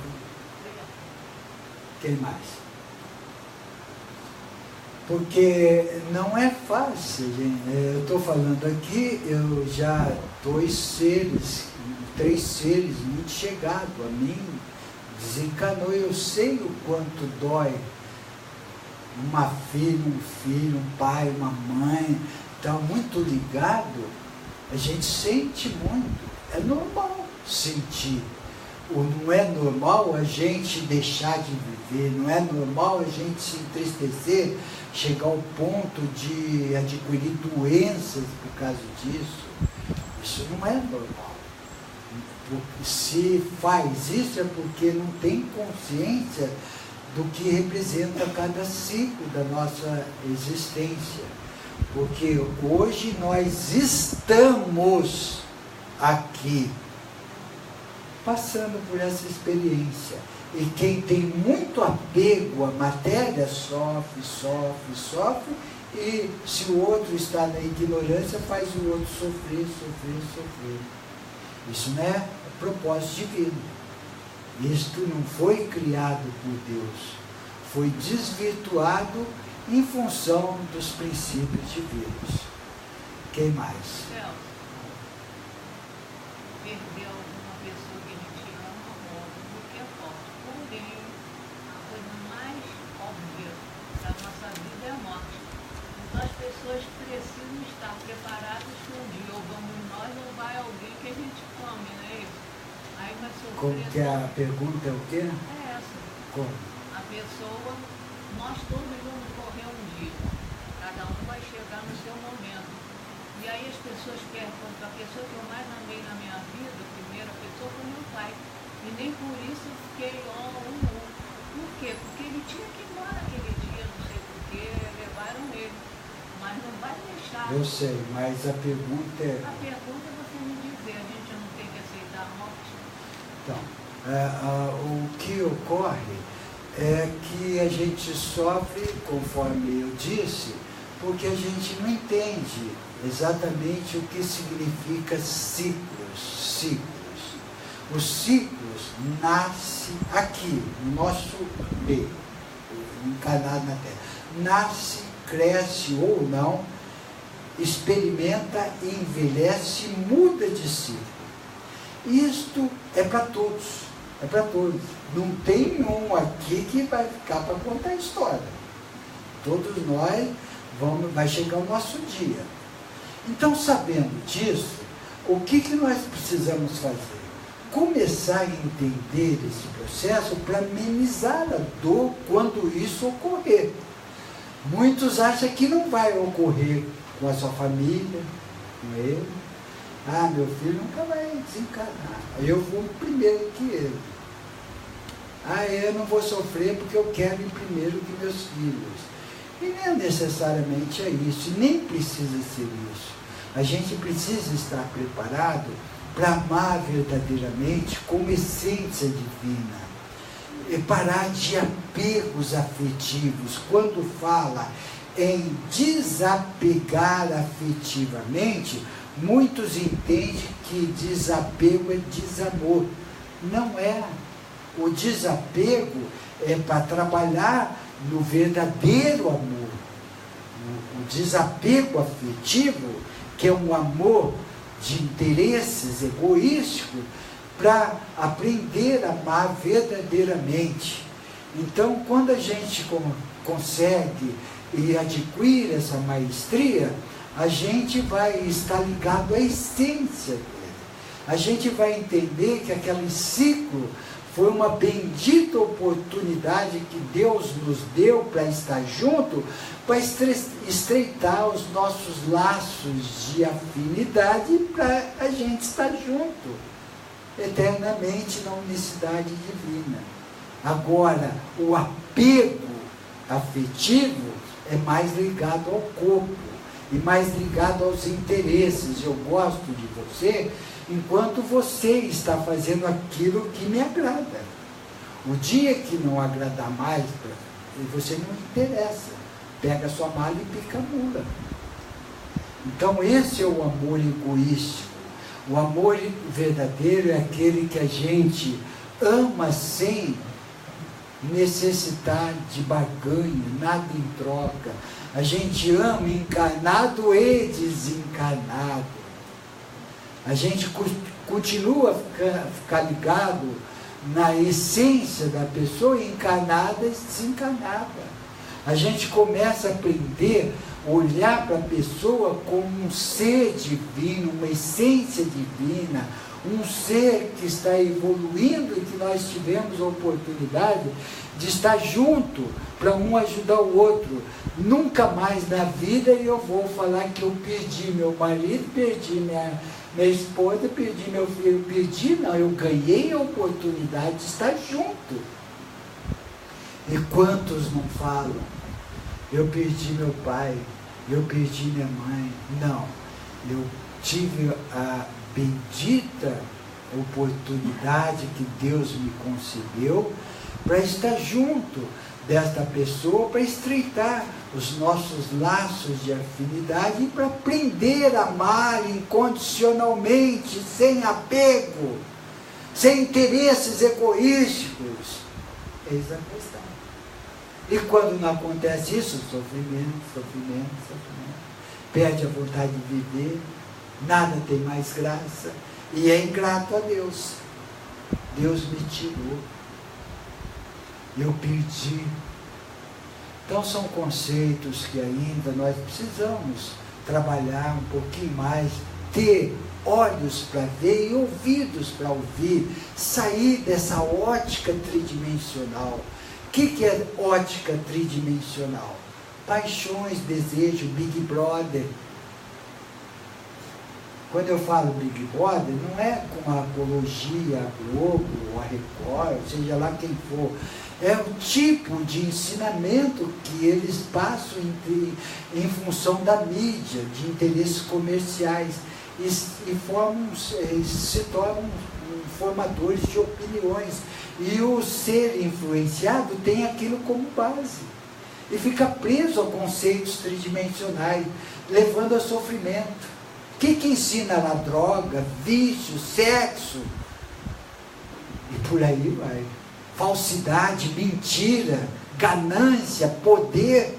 Quem mais? Porque não é fácil, gente. Eu estou falando aqui, eu já 3 seres muito chegados a mim, desencanou, eu sei o quanto dói uma filha, um filho, um pai, uma mãe, está muito ligado, a gente sente muito, é normal sentir. Não é normal a gente deixar de viver, não é normal a gente se entristecer, chegar ao ponto de adquirir doenças por causa disso. Isso não é normal. Se faz isso é porque não tem consciência do que representa cada ciclo da nossa existência. Porque hoje nós estamos aqui passando por essa experiência. E quem tem muito apego à matéria sofre, sofre, sofre, e se o outro está na ignorância, faz o outro sofrer, sofrer, sofrer. Isso não é propósito divino. Isto não foi criado por Deus. Foi desvirtuado em função dos princípios divinos. Quem mais? Perder alguma pessoa que a gente ama muito, porque é forte. Porém, a coisa mais óbvia da nossa vida é a morte. Então as pessoas precisam estar preparadas que um dia ou vamos nós ou vai alguém que a gente come, não é isso? Aí vai sofrer. Como que a pergunta é o quê? É essa. Como? A pessoa, nós todos vamos morrer um dia. Cada um vai chegar no seu momento. E aí as pessoas perguntam, a pessoa que eu mais amei na minha vida, a primeira pessoa foi meu pai. E nem por isso eu fiquei Por quê? Porque ele tinha que ir embora aquele dia, não sei porquê, levaram ele. Mas não vai deixar. Eu sei, mas a pergunta é... A pergunta é você me dizer, a gente não tem que aceitar a morte? Então, o que ocorre é que a gente sofre, conforme eu disse, porque a gente não entende exatamente o que significa ciclos. Os ciclos nascem aqui, no nosso meio, encarnado na Terra. Nasce, cresce ou não, experimenta, envelhece, muda de ciclo. Isto é para todos, é para todos. Não tem um aqui que vai ficar para contar a história. Todos nós vai chegar o nosso dia. Então, sabendo disso, o que nós precisamos fazer? Começar a entender esse processo para amenizar a dor quando isso ocorrer. Muitos acham que não vai ocorrer com a sua família, com ele. Ah, meu filho nunca vai desencarnar. Eu vou primeiro que ele. Ah, eu não vou sofrer porque eu quero ir primeiro que meus filhos. E não é necessariamente isso, nem precisa ser isso. A gente precisa estar preparado para amar verdadeiramente como essência divina. E parar de apegos afetivos. Quando fala em desapegar afetivamente, muitos entendem que desapego é desamor. Não é. O desapego é para trabalhar no verdadeiro amor. O desapego afetivo, que é um amor de interesses egoísticos, para aprender a amar verdadeiramente. Então, quando a gente consegue e adquire essa maestria, a gente vai estar ligado à essência dele. A gente vai entender que aquele ciclo foi uma bendita oportunidade que Deus nos deu para estar junto, para estreitar os nossos laços de afinidade para a gente estar junto eternamente na unicidade divina. Agora, o apego afetivo é mais ligado ao corpo e mais ligado aos interesses. Eu gosto de você enquanto você está fazendo aquilo que me agrada. O dia que não agradar mais, você não interessa. Pega a sua mala e pica a mula. Então esse é o amor egoístico. O amor verdadeiro é aquele que a gente ama sem necessitar de barganha, nada em troca. A gente ama encarnado e desencarnado. A gente continua a ficar ligado na essência da pessoa, encarnada e desencarnada. A gente começa a aprender a olhar para a pessoa como um ser divino, uma essência divina, um ser que está evoluindo e que nós tivemos a oportunidade de estar junto para um ajudar o outro. Nunca mais na vida eu vou falar que eu perdi meu marido, perdi minha esposa, perdi meu filho. Perdi não, eu ganhei a oportunidade de estar junto. E quantos não falam? Eu perdi meu pai, eu perdi minha mãe. Não, eu tive a bendita oportunidade que Deus me concedeu para estar junto desta pessoa, para estreitar os nossos laços de afinidade e para aprender a amar incondicionalmente, sem apego, sem interesses egoísticos. Eis a questão. E quando não acontece isso, sofrimento. Perde a vontade de viver, nada tem mais graça, e é ingrato a Deus. Deus me tirou, eu perdi. Então são conceitos que ainda nós precisamos trabalhar um pouquinho mais, ter olhos para ver e ouvidos para ouvir, sair dessa ótica tridimensional. O que é ótica tridimensional? Paixões, desejo, Big Brother. Quando eu falo Big Brother, não é com uma apologia à Globo, ou à Record, seja lá quem for. É o tipo de ensinamento que eles passam em função da mídia, de interesses comerciais, e se tornam formadores de opiniões. E o ser influenciado tem aquilo como base. E fica preso a conceitos tridimensionais, levando a sofrimento. O que ensina lá? Droga, vício, sexo. E por aí vai. Falsidade, mentira, ganância, poder.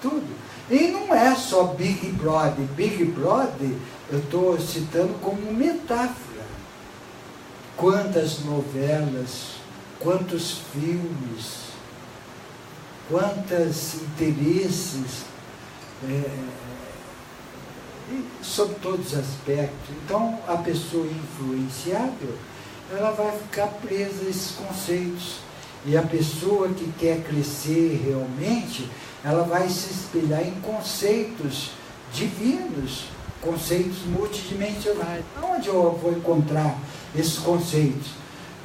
Tudo. E não é só Big Brother. Big Brother, eu estou citando como metáfora. Quantas novelas, quantos filmes, quantos interesses, sobre todos os aspectos. Então, a pessoa influenciável, ela vai ficar presa a esses conceitos. E a pessoa que quer crescer realmente, ela vai se espelhar em conceitos divinos, conceitos multidimensionais. Onde eu vou encontrar esses conceitos?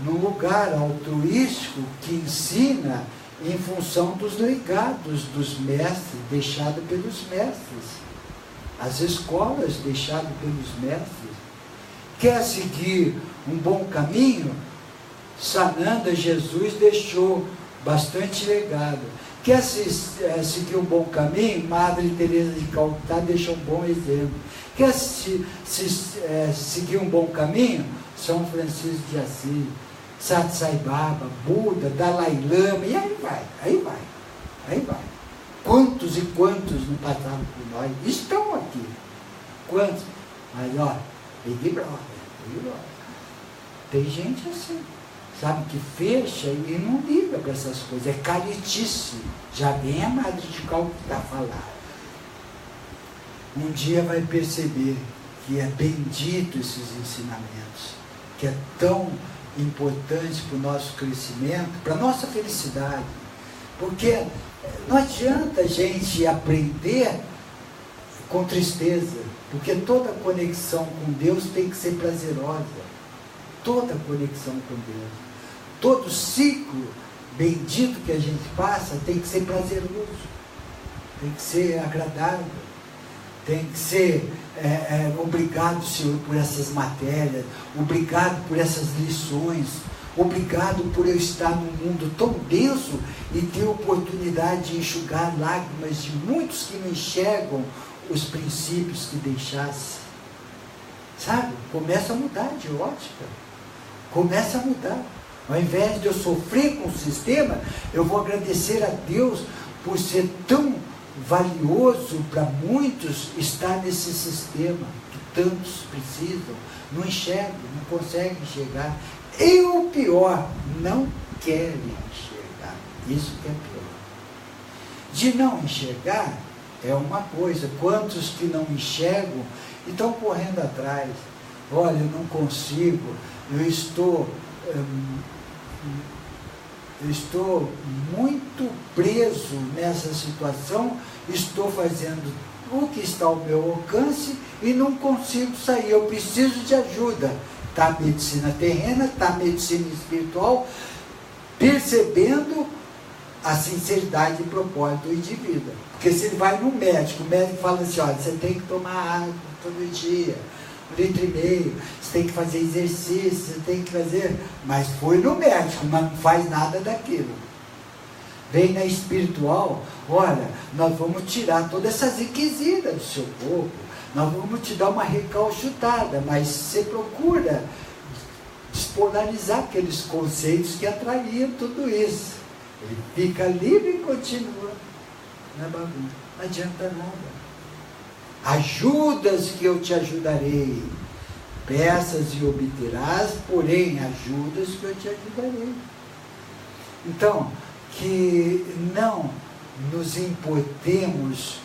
Num lugar altruístico que ensina em função dos legados dos mestres, deixado pelos mestres. As escolas deixadas pelos mestres. Quer seguir um bom caminho? Sananda, Jesus deixou bastante legado. Quer seguir um bom caminho? Madre Teresa de Calcutá deixou um bom exemplo. Quer seguir um bom caminho? São Francisco de Assis, Sat Sai Baba, Buda, Dalai Lama, e aí vai. Quantos e quantos não passaram por nós? Estão aqui. Quantos? Mas, Big Brother. Tem gente assim, sabe, que fecha e não liga para essas coisas. É caretice. Já vem a Madre de Calcutá falar. Um dia vai perceber que é bendito esses ensinamentos, que é tão importante para o nosso crescimento, para a nossa felicidade. Porque não adianta a gente aprender com tristeza, porque toda conexão com Deus tem que ser prazerosa. Toda conexão com Deus. Todo ciclo bendito que a gente passa tem que ser prazeroso, tem que ser agradável, tem que ser obrigado, Senhor, por essas matérias, obrigado por essas lições, obrigado por eu estar num mundo tão denso e ter oportunidade de enxugar lágrimas de muitos que não enxergam os princípios que deixasse. Sabe? Começa a mudar de ótica. Começa a mudar. Ao invés de eu sofrer com o sistema, eu vou agradecer a Deus por ser tão valioso para muitos estar nesse sistema que tantos precisam, não enxergam, não conseguem enxergar. E o pior, não querem enxergar. Isso que é pior. De não enxergar é uma coisa. Quantos que não enxergam e estão correndo atrás? Olha, eu não consigo, eu estou muito preso nessa situação, estou fazendo o que está ao meu alcance e não consigo sair, eu preciso de ajuda. Está a medicina terrena, está a medicina espiritual, percebendo a sinceridade e propósito do indivíduo. Porque se ele vai no médico, o médico fala assim, olha, você tem que tomar água todo dia, 1,5 litros, você tem que fazer exercício, você tem que fazer... Mas foi no médico, mas não faz nada daquilo. Vem na espiritual, olha, nós vamos tirar todas essas inquisidas do seu corpo, nós vamos te dar uma recalchutada, mas você procura despolarizar aqueles conceitos que atraíam tudo isso. Ele fica livre e continua na bagunça. Não adianta nada. Ajudas que eu te ajudarei. Peças e obterás, porém, ajudas que eu te ajudarei. Então, que não nos importemos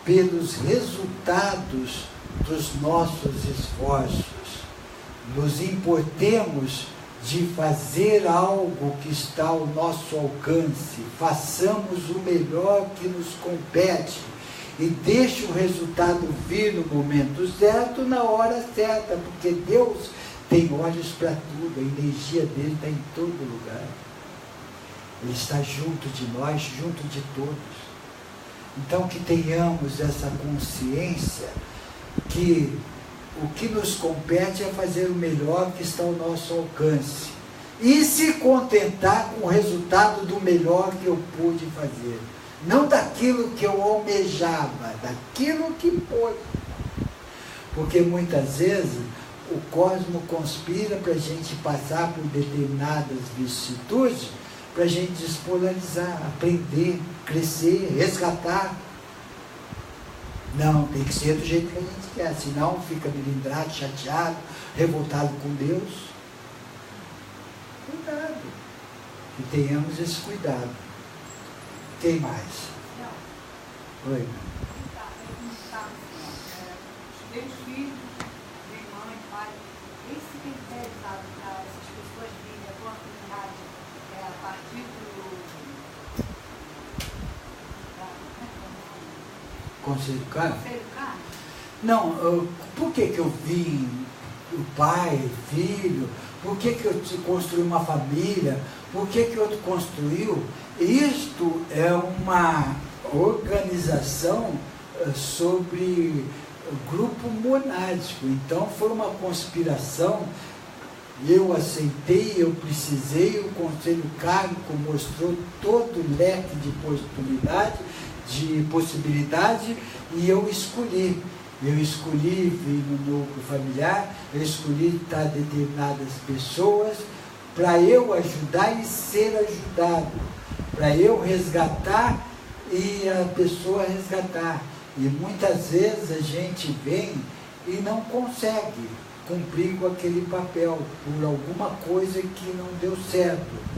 pelos resultados dos nossos esforços. Nos importemos de fazer algo que está ao nosso alcance, façamos o melhor que nos compete e deixe o resultado vir no momento certo, na hora certa, porque Deus tem olhos para tudo, a energia dele está em todo lugar. Ele está junto de nós, junto de todos. Então que tenhamos essa consciência que o que nos compete é fazer o melhor que está ao nosso alcance. E se contentar com o resultado do melhor que eu pude fazer. Não daquilo que eu almejava, daquilo que pôde. Porque muitas vezes o cosmo conspira para a gente passar por determinadas vicissitudes, para a gente despolarizar, aprender, crescer, resgatar. Não, tem que ser do jeito que a gente quer, senão fica melindrado, chateado, revoltado com Deus. Cuidado, que tenhamos esse cuidado. Quem mais? Oi. Meus filhos, minha mãe, pai, esse critério para essas pessoas virem a tua comunidade a partir do Conselho Carmo? Conselho Carmo? Não, por que eu vim, o pai, filho, por que eu construí uma família, por que outro construiu? Isto é uma organização sobre grupo monástico. Então foi uma conspiração, eu aceitei, eu precisei, o Conselho Kármico mostrou todo o leque de possibilidade e eu escolhi. Eu escolhi vir no núcleo familiar, eu escolhi estar determinadas pessoas para eu ajudar e ser ajudado, para eu resgatar e a pessoa resgatar. E muitas vezes a gente vem e não consegue cumprir com aquele papel por alguma coisa que não deu certo.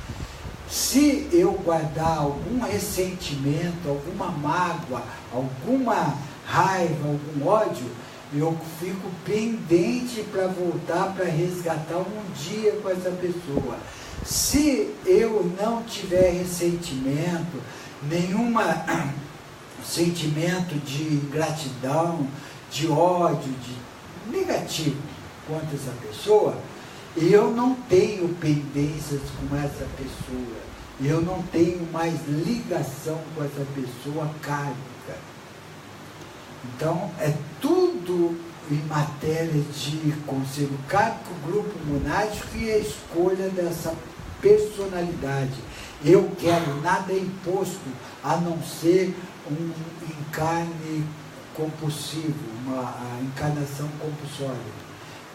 Se eu guardar algum ressentimento, alguma mágoa, alguma raiva, algum ódio, eu fico pendente para voltar, para resgatar um dia com essa pessoa. Se eu não tiver ressentimento, nenhum sentimento de gratidão, de ódio, de negativo contra essa pessoa, eu não tenho pendências com essa pessoa, eu não tenho mais ligação com essa pessoa kármica. Então, é tudo em matéria de conselho kármico, grupo monástico e a escolha dessa personalidade. Eu quero nada imposto, a não ser um encarne compulsivo, a encarnação compulsória,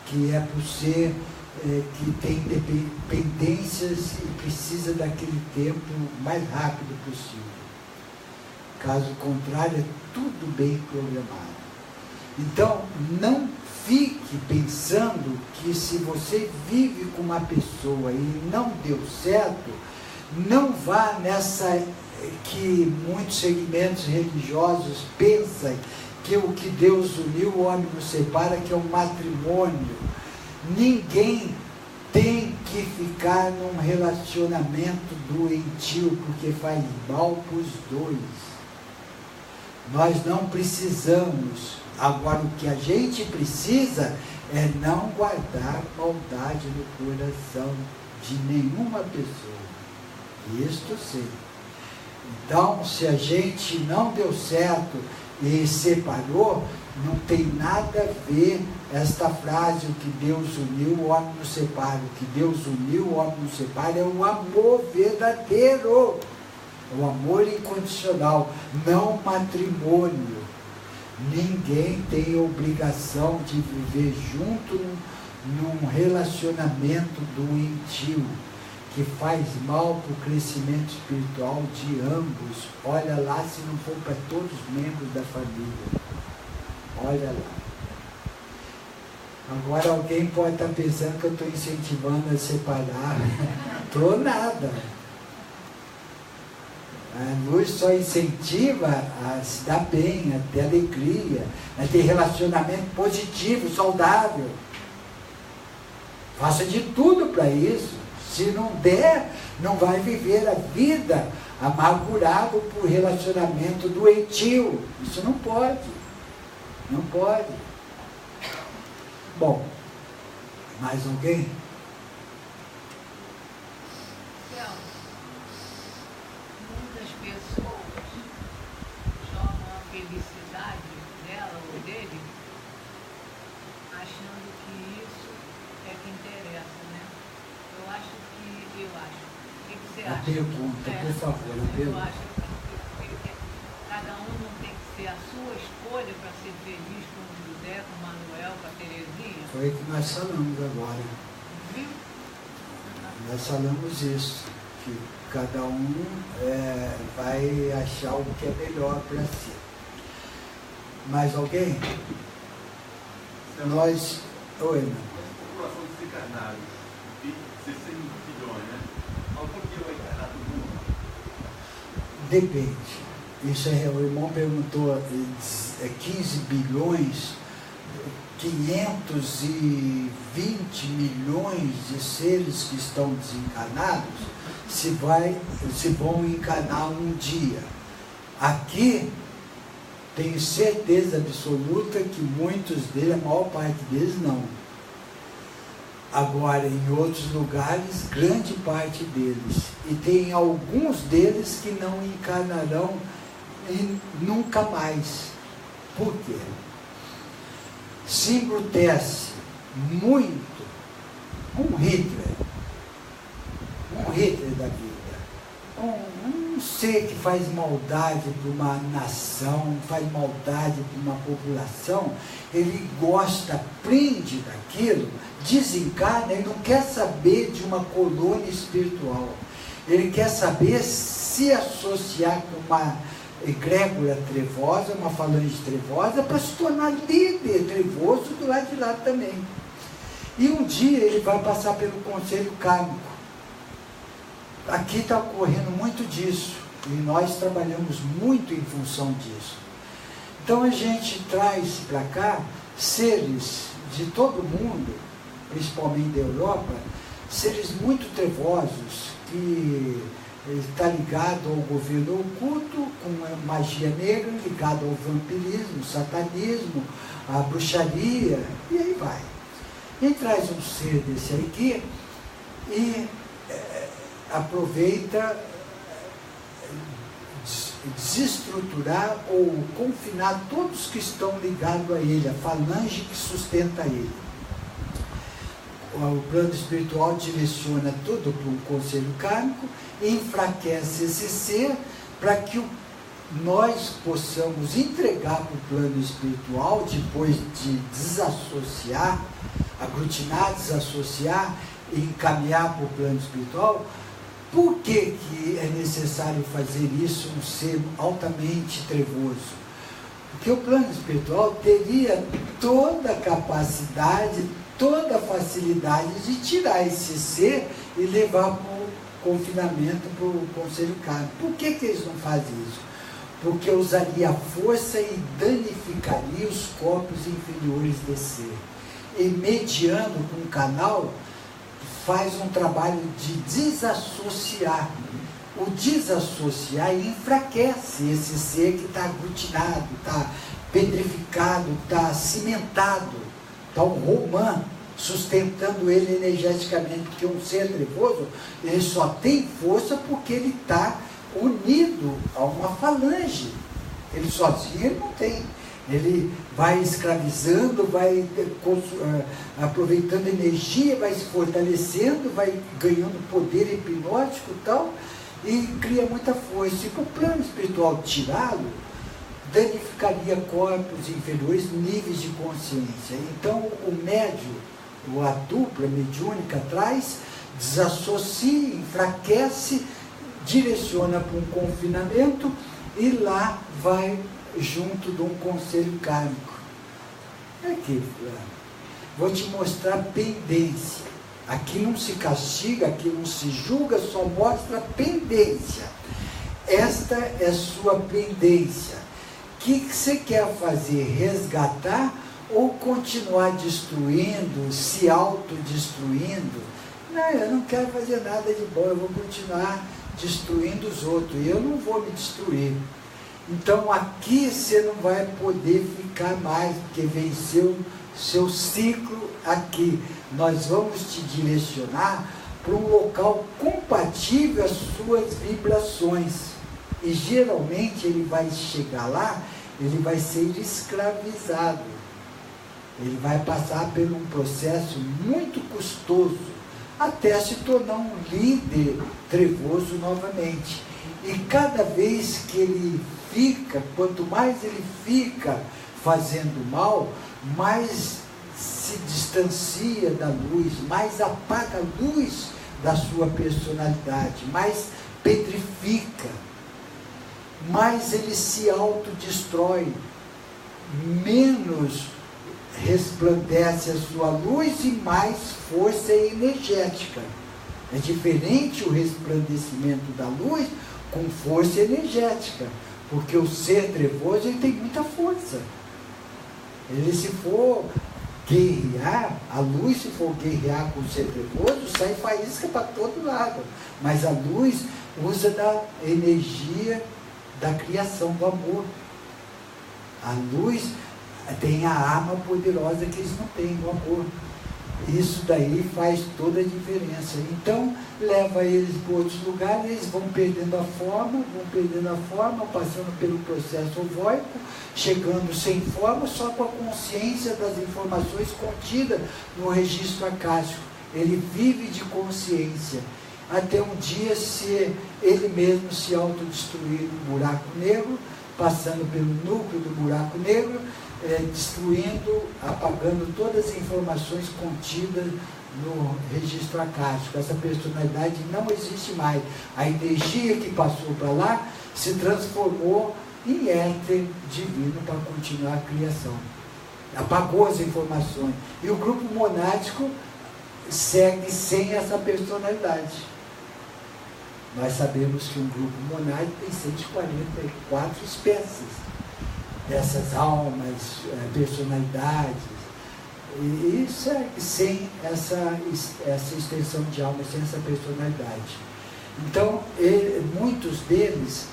que é por ser, que tem dependências e precisa daquele tempo o mais rápido possível. Caso contrário, é tudo bem programado. Então, não fique pensando que se você vive com uma pessoa e não deu certo, não vá nessa que muitos segmentos religiosos pensam que o que Deus uniu, o homem não separa, que é um matrimônio. Ninguém tem que ficar num relacionamento doentio, porque faz mal para os dois. Nós não precisamos. Agora, o que a gente precisa é não guardar maldade no coração de nenhuma pessoa. Isto sim. Então, se a gente não deu certo e separou, não tem nada a ver esta frase, o que Deus uniu, o homem não separa. O que Deus uniu, o homem não separa, é o amor verdadeiro. O amor incondicional, não matrimônio. Ninguém tem obrigação de viver junto num relacionamento doentio, que faz mal para o crescimento espiritual de ambos. Olha lá se não for para todos os membros da família. Olha lá. Agora alguém pode estar pensando que eu estou incentivando a separar. Estou nada. A luz só incentiva a se dar bem, a ter alegria, a ter relacionamento positivo, saudável. Faça de tudo para isso. Se não der, não vai viver a vida amargurado por relacionamento doentio. Isso não pode. Não pode. Bom, mais alguém? Muitas pessoas jogam a felicidade dela ou dele achando que isso é que interessa, né? Eu acho. O que você acha? A pergunta, por favor, a pergunta. Eu acho que cada um não tem que ser a sua escolha para ser feliz com o José, com o Manuel, com a Terezinha. Foi o que nós falamos agora. Viu? Nós falamos isso, que cada um vai achar o que é melhor para si. Mais alguém? Nós... Oi, irmão. A população desencarnada, 60 bilhões, né? Mas por que vai encarnar todo mundo? Depende. Isso o irmão perguntou, 15 bilhões, 520 milhões de seres que estão desencarnados, se vão encarnar um dia. Aqui, tenho certeza absoluta que muitos deles, a maior parte deles, não. Agora, em outros lugares, grande parte deles. E tem alguns deles que não encarnarão nunca mais. Por quê? Se embrutece muito um Hitler da vida, um ser que faz maldade para uma nação, faz maldade para uma população, ele gosta, prende daquilo, desencarna, ele não quer saber de uma colônia espiritual, ele quer saber se associar com uma egrégora trevosa, uma falange trevosa, para se tornar líder trevoso do lado de lá também. E um dia ele vai passar pelo conselho kármico. Aqui está ocorrendo muito disso, e nós trabalhamos muito em função disso. Então a gente traz para cá seres de todo mundo, principalmente da Europa, seres muito trevosos, que está ligado ao governo oculto, com a magia negra, ligado ao vampirismo, satanismo, à bruxaria, e aí vai. E traz um ser desse aqui e aproveita desestruturar ou confinar todos que estão ligados a ele, a falange que sustenta ele. O plano espiritual direciona tudo para um conselho kármico, enfraquece esse ser para que nós possamos entregar para o plano espiritual, depois de desassociar, aglutinar, desassociar e encaminhar para o plano espiritual. Por que é necessário fazer isso, um ser altamente trevoso? Porque o plano espiritual teria toda a capacidade, toda a facilidade de tirar esse ser e levar para o confinamento, para o conselho kármico. Por que eles não fazem isso? Porque usaria a força e danificaria os corpos inferiores desse ser. E mediando com o canal, faz um trabalho de desassociar o desassociar enfraquece esse ser que está aglutinado, está petrificado, está cimentado, está um romã sustentando ele energeticamente, porque um ser trevoso, ele só tem força porque ele está unido a uma falange. Ele sozinho ele não tem. Ele vai escravizando, vai aproveitando energia, vai se fortalecendo, vai ganhando poder hipnótico e tal, e cria muita força. E para o plano espiritual tirá-lo, danificaria corpos inferiores, níveis de consciência. Então o médium, a dupla mediúnica traz, desassocia, enfraquece, direciona para um confinamento e lá vai junto de um conselho kármico. Aqui, vou te mostrar pendência. Aqui não se castiga, aqui não se julga, só mostra pendência. Esta é sua pendência. O que você quer fazer? Resgatar ou continuar destruindo, se autodestruindo? Não, eu não quero fazer nada de bom, eu vou continuar destruindo os outros, eu não vou me destruir. Então aqui você não vai poder ficar mais, porque venceu seu ciclo aqui. Nós vamos te direcionar para um local compatível às suas vibrações. E geralmente ele vai chegar lá, ele vai ser escravizado. Ele vai passar por um processo muito custoso, até se tornar um líder trevoso novamente. E cada vez que ele fica, quanto mais ele fica fazendo mal, mais se distancia da luz, mais apaga a luz da sua personalidade, mais petrifica, mais ele se autodestrói, menos resplandece a sua luz e mais força energética. É diferente o resplandecimento da luz com força energética, porque o ser trevoso ele tem muita força. Ele, se for guerrear, a luz, se for guerrear com o ser trevoso, sai faísca para todo lado. Mas a luz usa da energia da criação, do amor. A luz tem a arma poderosa que eles não têm, o amor. Isso daí faz toda a diferença. Então, leva eles para outros lugares, eles vão perdendo a forma, passando pelo processo ovoico, chegando sem forma, só com a consciência das informações contidas no registro acástico. Ele vive de consciência, até um dia ele mesmo se autodestruir no buraco negro, passando pelo núcleo do buraco negro, destruindo, apagando todas as informações contidas no registro acástico. Essa personalidade não existe mais. A energia que passou para lá se transformou em éter divino para continuar a criação. Apagou as informações. E o grupo monádico segue sem essa personalidade. Nós sabemos que um grupo monádico tem 144 espécies dessas almas, personalidades, e segue sem essa extensão de alma, sem essa personalidade. Então, muitos deles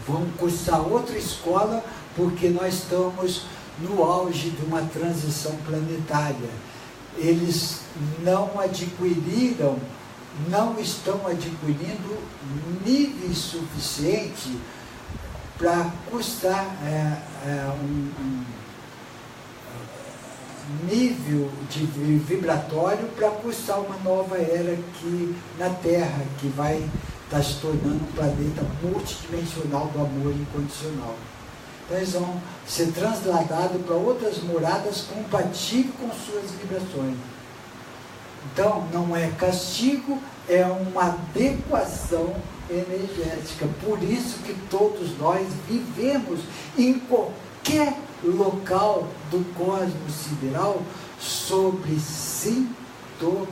vão cursar outra escola, porque nós estamos no auge de uma transição planetária. Eles não estão adquirindo níveis suficientes para cursar um nível de vibratório para cursar uma nova era aqui na Terra, que vai estar se tornando um planeta multidimensional do amor incondicional. Então eles vão ser transladados para outras moradas compatíveis com suas vibrações. Então não é castigo, é uma adequação energética. Por isso que todos nós vivemos em qualquer local do cosmos sideral sobre sintonia.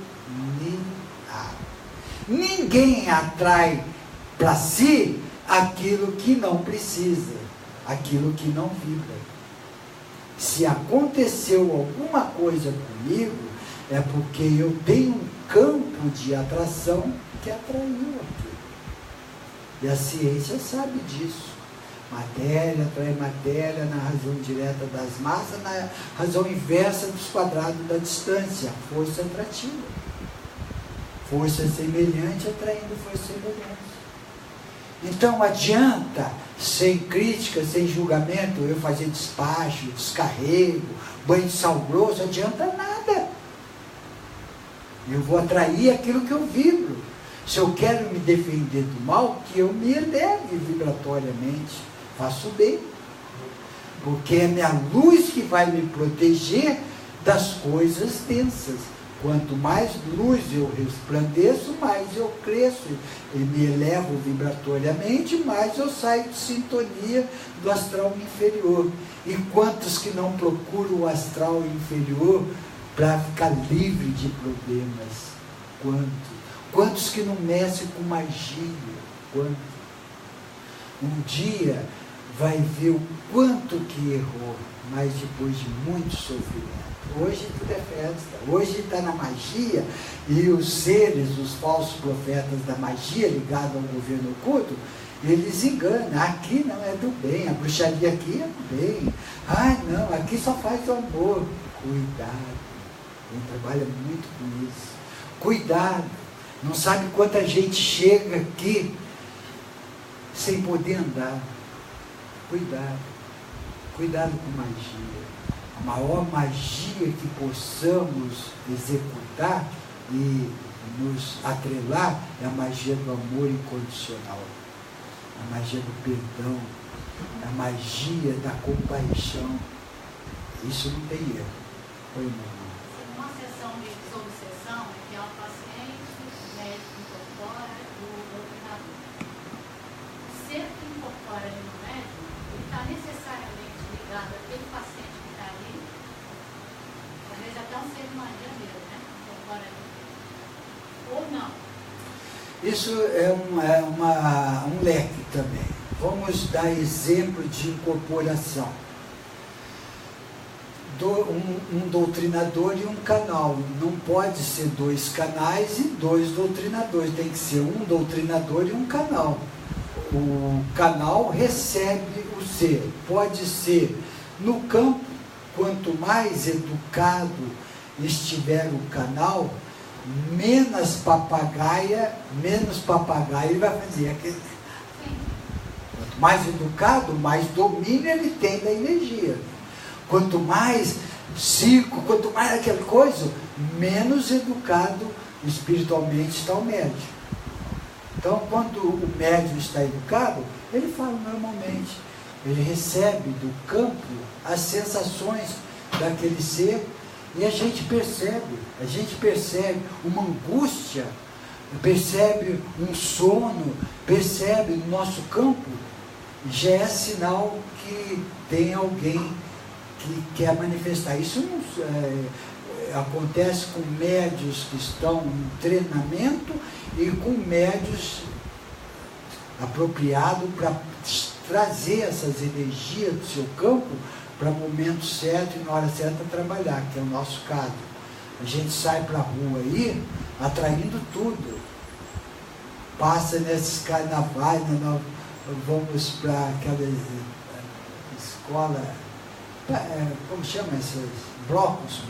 Ninguém atrai para si aquilo que não precisa, aquilo que não vibra. Se aconteceu alguma coisa comigo, é porque eu tenho um campo de atração que atraiu aquilo. E a ciência sabe disso. Matéria atrai matéria na razão direta das massas, na razão inversa dos quadrados da distância, força atrativa. Força semelhante atraindo força semelhante. Então adianta, sem crítica, sem julgamento, eu fazer despacho, descarrego, banho de sal grosso, adianta nada. Eu vou atrair aquilo que eu vibro. Se eu quero me defender do mal, que eu me eleve vibratoriamente. Faço bem, porque é minha luz que vai me proteger das coisas densas. Quanto mais luz eu resplandeço, mais eu cresço e me elevo vibratoriamente, mais eu saio de sintonia do astral inferior. E quantos que não procuram o astral inferior para ficar livre de problemas? Quantos que não mexem com magia? Quantos? Um dia vai ver o quanto que errou, mas depois de muito sofrimento. Hoje tudo é festa, hoje está na magia, e os seres, os falsos profetas da magia ligados ao governo oculto, eles enganam. Aqui não é do bem, a bruxaria aqui é do bem. Não, aqui só faz o amor. Cuidado, quem trabalha muito com isso. Cuidado, não sabe quanta gente chega aqui sem poder andar. Cuidado com magia. A maior magia que possamos executar e nos atrelar é a magia do amor incondicional, a magia do perdão, a magia da compaixão. Isso não tem erro. Foi, meu irmão. Uma sessão de desobsessão é que é o paciente, o médico incorpora o doutrinador. O ser que incorpora ali no médico, ele está necessariamente ligado àquele paciente que está ali, às vezes até um ser de magia mesmo, né? Incorpora ali. Ou não. Isso é um leque também. Vamos dar exemplo de incorporação. Um doutrinador e um canal. Não pode ser 2 canais e 2 doutrinadores. Tem que ser um doutrinador e um canal. O canal recebe o ser. Pode ser no campo. Quanto mais educado estiver o canal, menos papagaio ele vai fazer. Quanto mais educado, mais domínio ele tem da energia. Quanto mais circo, quanto mais aquela coisa, menos educado espiritualmente está o médium. Então, quando o médium está educado, ele fala normalmente. Ele recebe do campo as sensações daquele ser e a gente percebe uma angústia, percebe um sono, percebe no nosso campo, já é sinal que tem alguém que quer manifestar. Isso não, acontece com médios que estão em treinamento e com médios apropriados para trazer essas energias do seu campo para o momento certo e na hora certa trabalhar, que é o nosso caso. A gente sai para a rua aí atraindo tudo. Passa nesses carnavais, vamos para aquela escola, como chama esses blocos,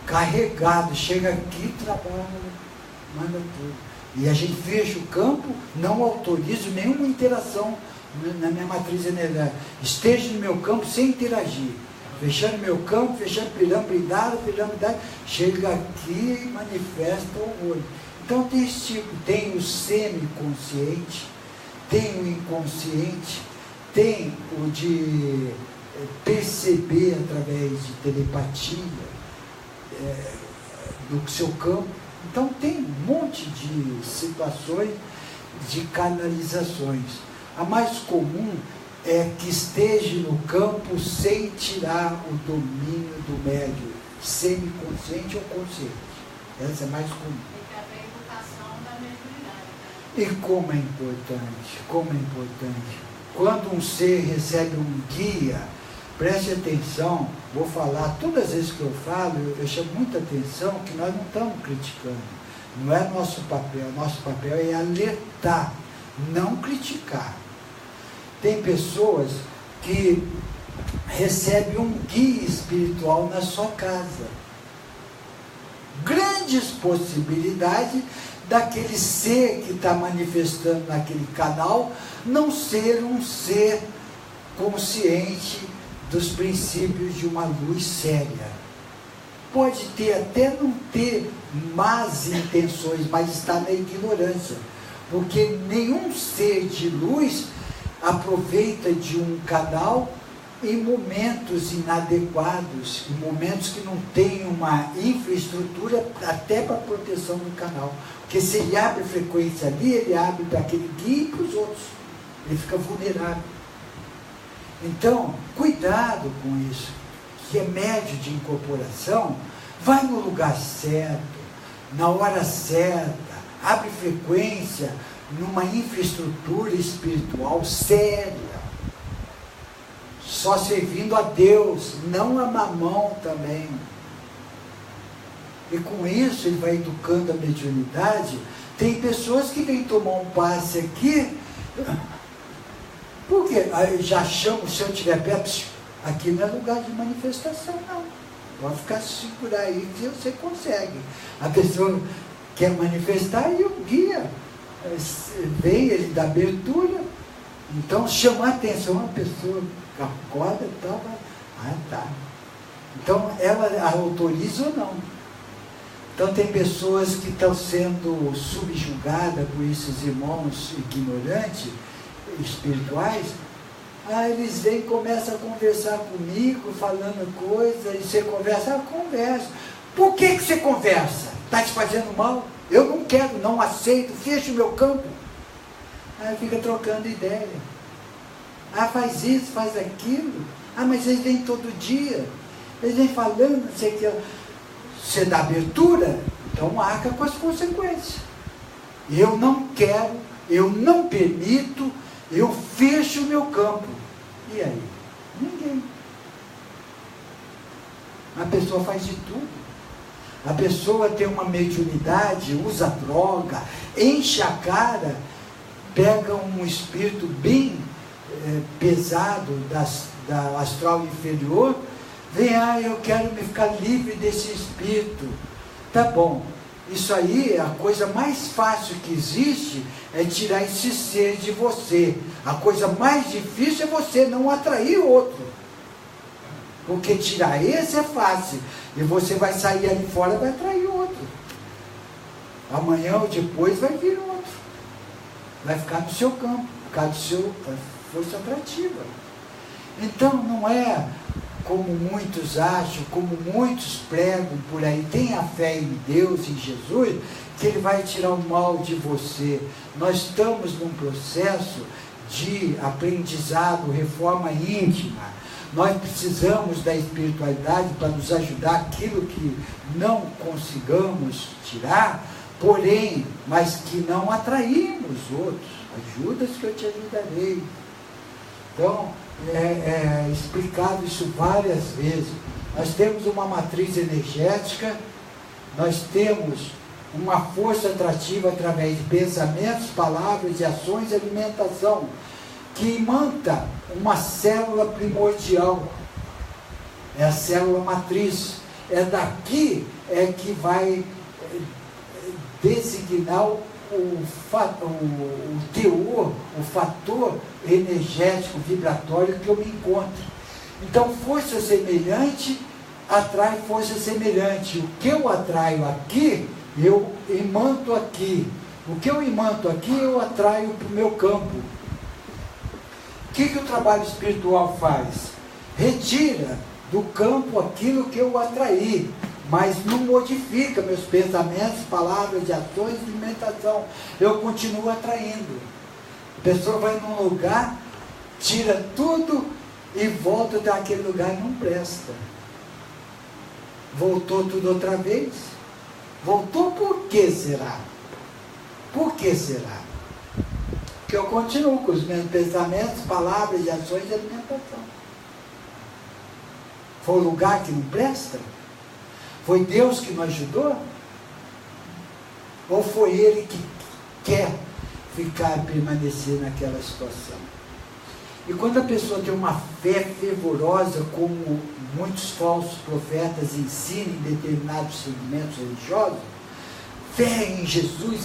carregado, chega aqui, trabalha, manda tudo. E a gente fecha o campo, não autorizo nenhuma interação na minha matriz energética. Esteja no meu campo sem interagir. Fechando meu campo, fechando pirâmide, chega aqui e manifesta o olho. Então tem esse tipo, tem o semiconsciente, tem o inconsciente, tem o de perceber através de telepatia do seu campo. Então tem um monte de situações de canalizações. A mais comum é que esteja no campo sem tirar o domínio do médium, semiconsciente ou consciente. Essa é mais comum. E como é importante. Quando um ser recebe um guia, preste atenção, vou falar, todas as vezes que eu falo, eu chamo muita atenção que nós não estamos criticando. Não é nosso papel é alertar não criticar. Tem pessoas que recebem um guia espiritual na sua casa. Grandes possibilidades daquele ser que está manifestando naquele canal não ser um ser consciente dos princípios de uma luz séria. Pode ter até não ter más intenções, mas está na ignorância, porque nenhum ser de luz aproveita de um canal em momentos inadequados, em momentos que não tem uma infraestrutura até para proteção do canal. Porque se ele abre frequência ali, ele abre para aquele guia e para os outros. Ele fica vulnerável. Então, cuidado com isso. Remédio de incorporação, vai no lugar certo, na hora certa, abre frequência numa infraestrutura espiritual séria. Só servindo a Deus, não a mamão também. E com isso ele vai educando a mediunidade. Tem pessoas que vêm tomar um passe aqui, por quê? Aí já chamo, se eu tiver perto, aqui não é lugar de manifestação, não. Pode ficar segurar aí que você consegue. A pessoa quer manifestar e o guia vem, ele dá abertura. Então chamar a atenção, a pessoa acorda e tal, tá. Então ela autoriza ou não. Então tem pessoas que estão sendo subjugadas por esses irmãos ignorantes, espirituais. Eles vêm e começam a conversar comigo, falando coisa, e você conversa, conversa. Por que você conversa? Está te fazendo mal? Eu não quero, não aceito, fecha o meu campo. Aí fica trocando ideia. Faz isso, faz aquilo. Mas eles vêm todo dia. Eles vêm falando, não sei o que. Você dá abertura, então arca com as consequências. Eu não quero, eu não permito, eu fecho o meu campo. E aí? Ninguém. A pessoa faz de tudo. A pessoa tem uma mediunidade, usa droga, enche a cara, pega um espírito bem pesado da astral inferior, vem, eu quero me ficar livre desse espírito. Tá bom. Isso aí, a coisa mais fácil que existe é tirar esse ser de você. A coisa mais difícil é você não atrair outro. Porque tirar esse é fácil. E você vai sair ali fora e vai atrair outro. Amanhã ou depois vai vir outro. Vai ficar no seu campo, por causa do seu força atrativa. Então não é como muitos acham, como muitos pregam por aí, tenha fé em Deus, em Jesus, que Ele vai tirar o mal de você. Nós estamos num processo de aprendizado, reforma íntima. Nós precisamos da espiritualidade para nos ajudar aquilo que não consigamos tirar, porém, mas que não atraímos outros. Ajudas que eu te ajudarei. Então, explicado isso várias vezes. Nós temos uma matriz energética, nós temos uma força atrativa através de pensamentos, palavras e ações e alimentação, que imanta uma célula primordial. É a célula matriz. É daqui que vai designar o teor, o fator energético, vibratório que eu me encontro. Então, força semelhante atrai força semelhante. O que eu atraio aqui, eu imanto aqui. O que eu imanto aqui, eu atraio para o meu campo. O que o trabalho espiritual faz? Retira do campo aquilo que eu atraí, mas não modifica meus pensamentos, palavras, ações e alimentação. Eu continuo atraindo. A pessoa vai num lugar, tira tudo e volta daquele lugar e não presta. Voltou tudo outra vez. Voltou por que será? Por que será? Porque eu continuo com os meus pensamentos, palavras, ações e alimentação. Foi o lugar que não presta? Foi Deus que nos ajudou? Ou foi Ele que quer permanecer naquela situação. E quando a pessoa tem uma fé fervorosa, como muitos falsos profetas ensinam em determinados segmentos religiosos, fé em Jesus,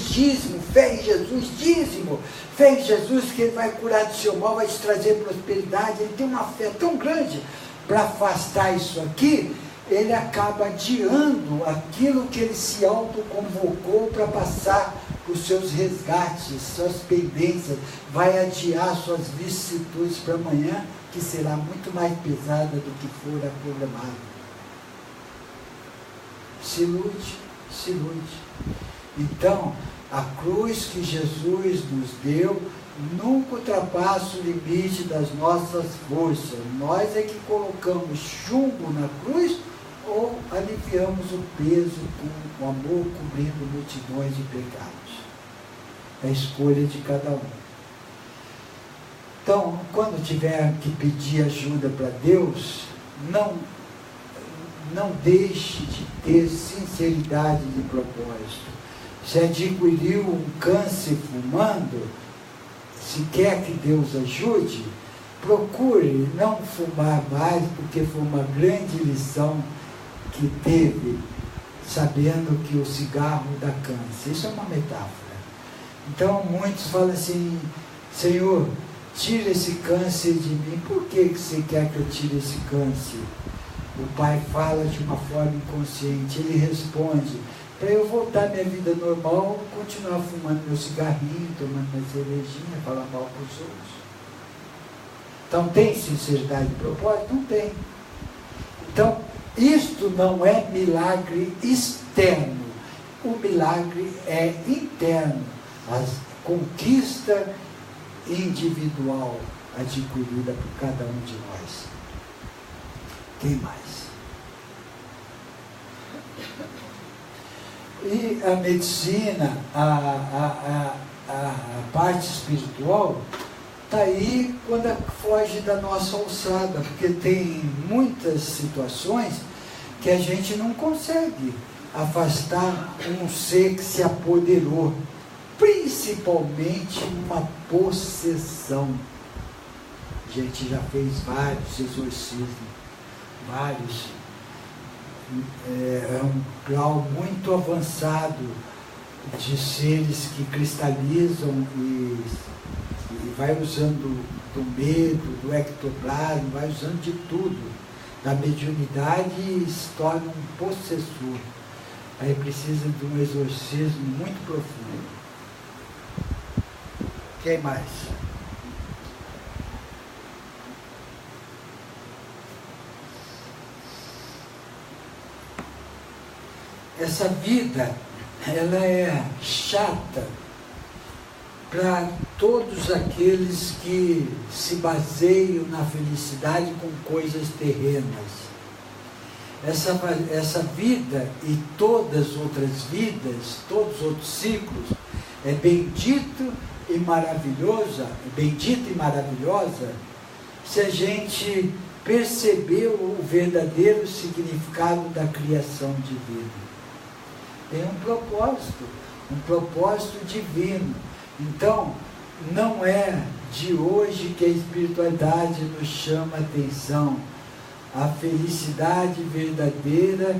dízimo, fé em Jesus, dízimo, fé em Jesus que Ele vai curar do seu mal, vai te trazer prosperidade. Ele tem uma fé tão grande para afastar isso aqui, ele acaba adiando aquilo que ele se autoconvocou para passar os seus resgates, suas pendências, vai adiar suas vicissitudes para amanhã, que será muito mais pesada do que for a programada. Se ilude. Então, a cruz que Jesus nos deu nunca ultrapassa o limite das nossas forças. Nós é que colocamos chumbo na cruz ou aliviamos o peso com o amor cobrindo multidões de pecados. É a escolha de cada um. Então, quando tiver que pedir ajuda para Deus, não deixe de ter sinceridade de propósito. Se adquiriu um câncer fumando, se quer que Deus ajude, procure não fumar mais, porque foi uma grande lição que teve, sabendo que o cigarro dá câncer. Isso é uma metáfora. Então muitos falam assim: Senhor, tira esse câncer de mim. Por que você quer que eu tire esse câncer? O pai fala de uma forma inconsciente. Ele responde: para eu voltar à minha vida normal, continuar fumando meu cigarrinho, tomando minha cervejinha, falar mal para os outros. Então tem sinceridade de propósito? Não tem. Então, isto não é milagre externo. O milagre é interno. A conquista individual adquirida por cada um de nós. Quem mais? E a medicina, a parte espiritual, está aí quando foge da nossa alçada, porque tem muitas situações que a gente não consegue afastar um ser que se apoderou, principalmente uma possessão. A gente já fez vários exorcismos, vários. É um grau muito avançado de seres que cristalizam e vai usando do medo, do ectoplasma, vai usando de tudo, da mediunidade, e se torna um possessor. Aí precisa de um exorcismo muito profundo. Quem mais? Essa vida, ela é chata para todos aqueles que se baseiam na felicidade com coisas terrenas. Essa vida e todas as outras vidas, todos os outros ciclos, é bendita e maravilhosa se a gente perceber o verdadeiro significado da criação divina. Tem um propósito divino. Então, não é de hoje que a espiritualidade nos chama a atenção. A felicidade verdadeira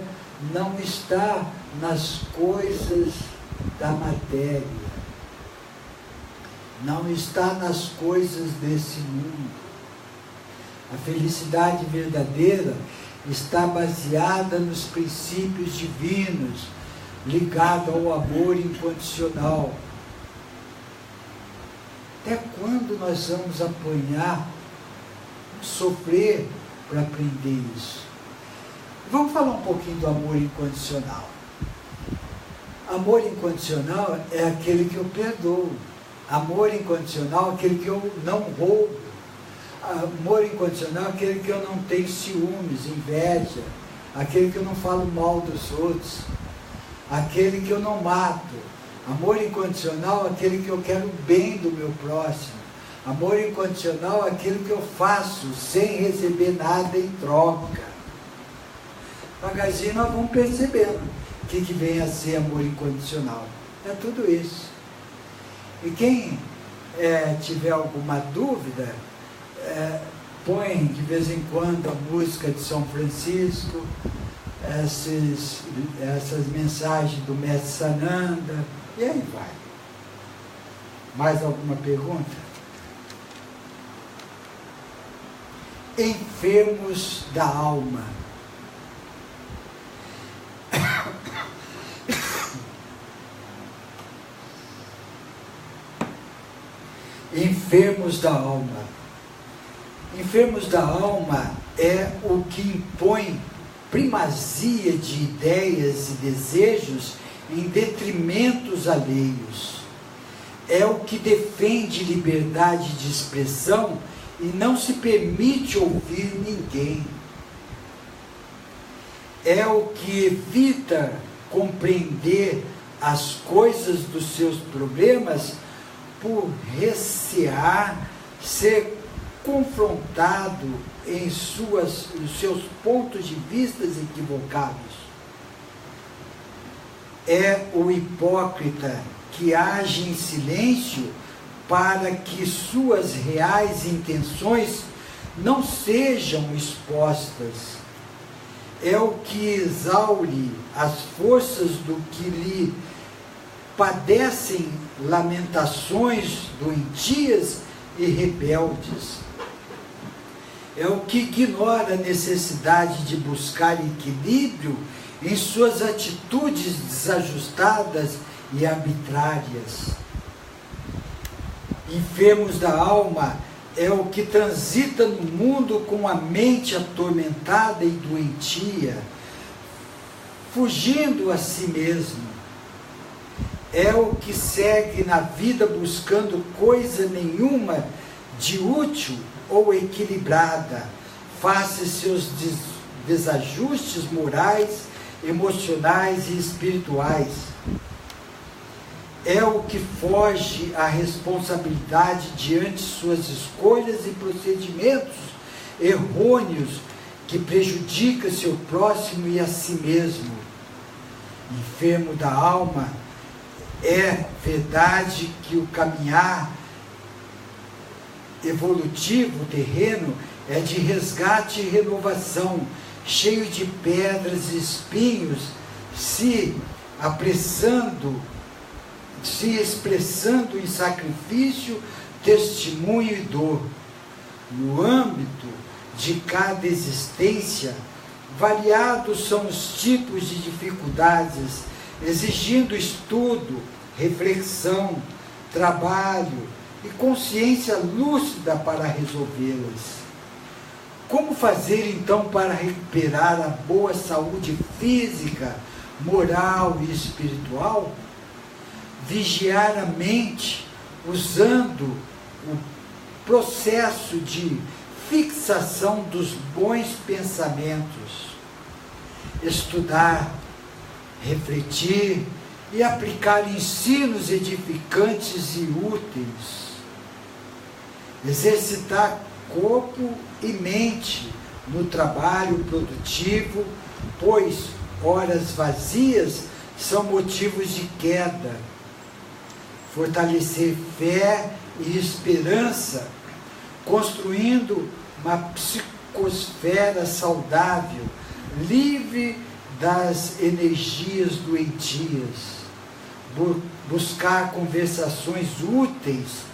não está nas coisas da matéria, não está nas coisas desse mundo. A felicidade verdadeira está baseada nos princípios divinos, ligado ao amor incondicional. Até quando nós vamos apanhar, sofrer para aprender isso? Vamos falar um pouquinho do amor incondicional. Amor incondicional é aquele que eu perdoo. Amor incondicional é aquele que eu não roubo. Amor incondicional é aquele que eu não tenho ciúmes, inveja. Aquele que eu não falo mal dos outros. Aquele que eu não mato. Amor incondicional é aquele que eu quero o bem do meu próximo. Amor incondicional é aquilo que eu faço sem receber nada em troca. Devagarzinho nós vamos percebendo o que vem a ser amor incondicional. É tudo isso. E quem tiver alguma dúvida, põe de vez em quando a música de São Francisco, essas mensagens do Mestre Sananda, e aí vai. Mais alguma pergunta? Enfermos da alma. Enfermos da alma. Enfermos da alma é o que impõe primazia de ideias e desejos em detrimentos alheios. É o que defende liberdade de expressão e não se permite ouvir ninguém. É o que evita compreender as coisas dos seus problemas por recear ser confrontado em os seus pontos de vista equivocados. É o hipócrita que age em silêncio para que suas reais intenções não sejam expostas. É o que exaure as forças do que lhe padecem lamentações doentias e rebeldes. É o que ignora a necessidade de buscar equilíbrio em suas atitudes desajustadas e arbitrárias. Enfermos da alma é o que transita no mundo com a mente atormentada e doentia, fugindo a si mesmo. É o que segue na vida buscando coisa nenhuma de útil ou equilibrada, face seus desajustes morais, emocionais e espirituais. É o que foge à responsabilidade diante de suas escolhas e procedimentos errôneos que prejudica seu próximo e a si mesmo. Enfermo da alma, é verdade que o caminhar evolutivo terreno é de resgate e renovação, cheio de pedras e espinhos, se expressando em sacrifício, testemunho e dor. No âmbito de cada existência, variados são os tipos de dificuldades, exigindo estudo, reflexão, trabalho e consciência lúcida para resolvê-las. Como fazer então para recuperar a boa saúde física, moral e espiritual? Vigiar a mente usando o processo de fixação dos bons pensamentos. Estudar, refletir e aplicar ensinos edificantes e úteis. Exercitar corpo e mente no trabalho produtivo, pois horas vazias são motivos de queda. Fortalecer fé e esperança, construindo uma psicosfera saudável, livre das energias doentias. Buscar conversações úteis,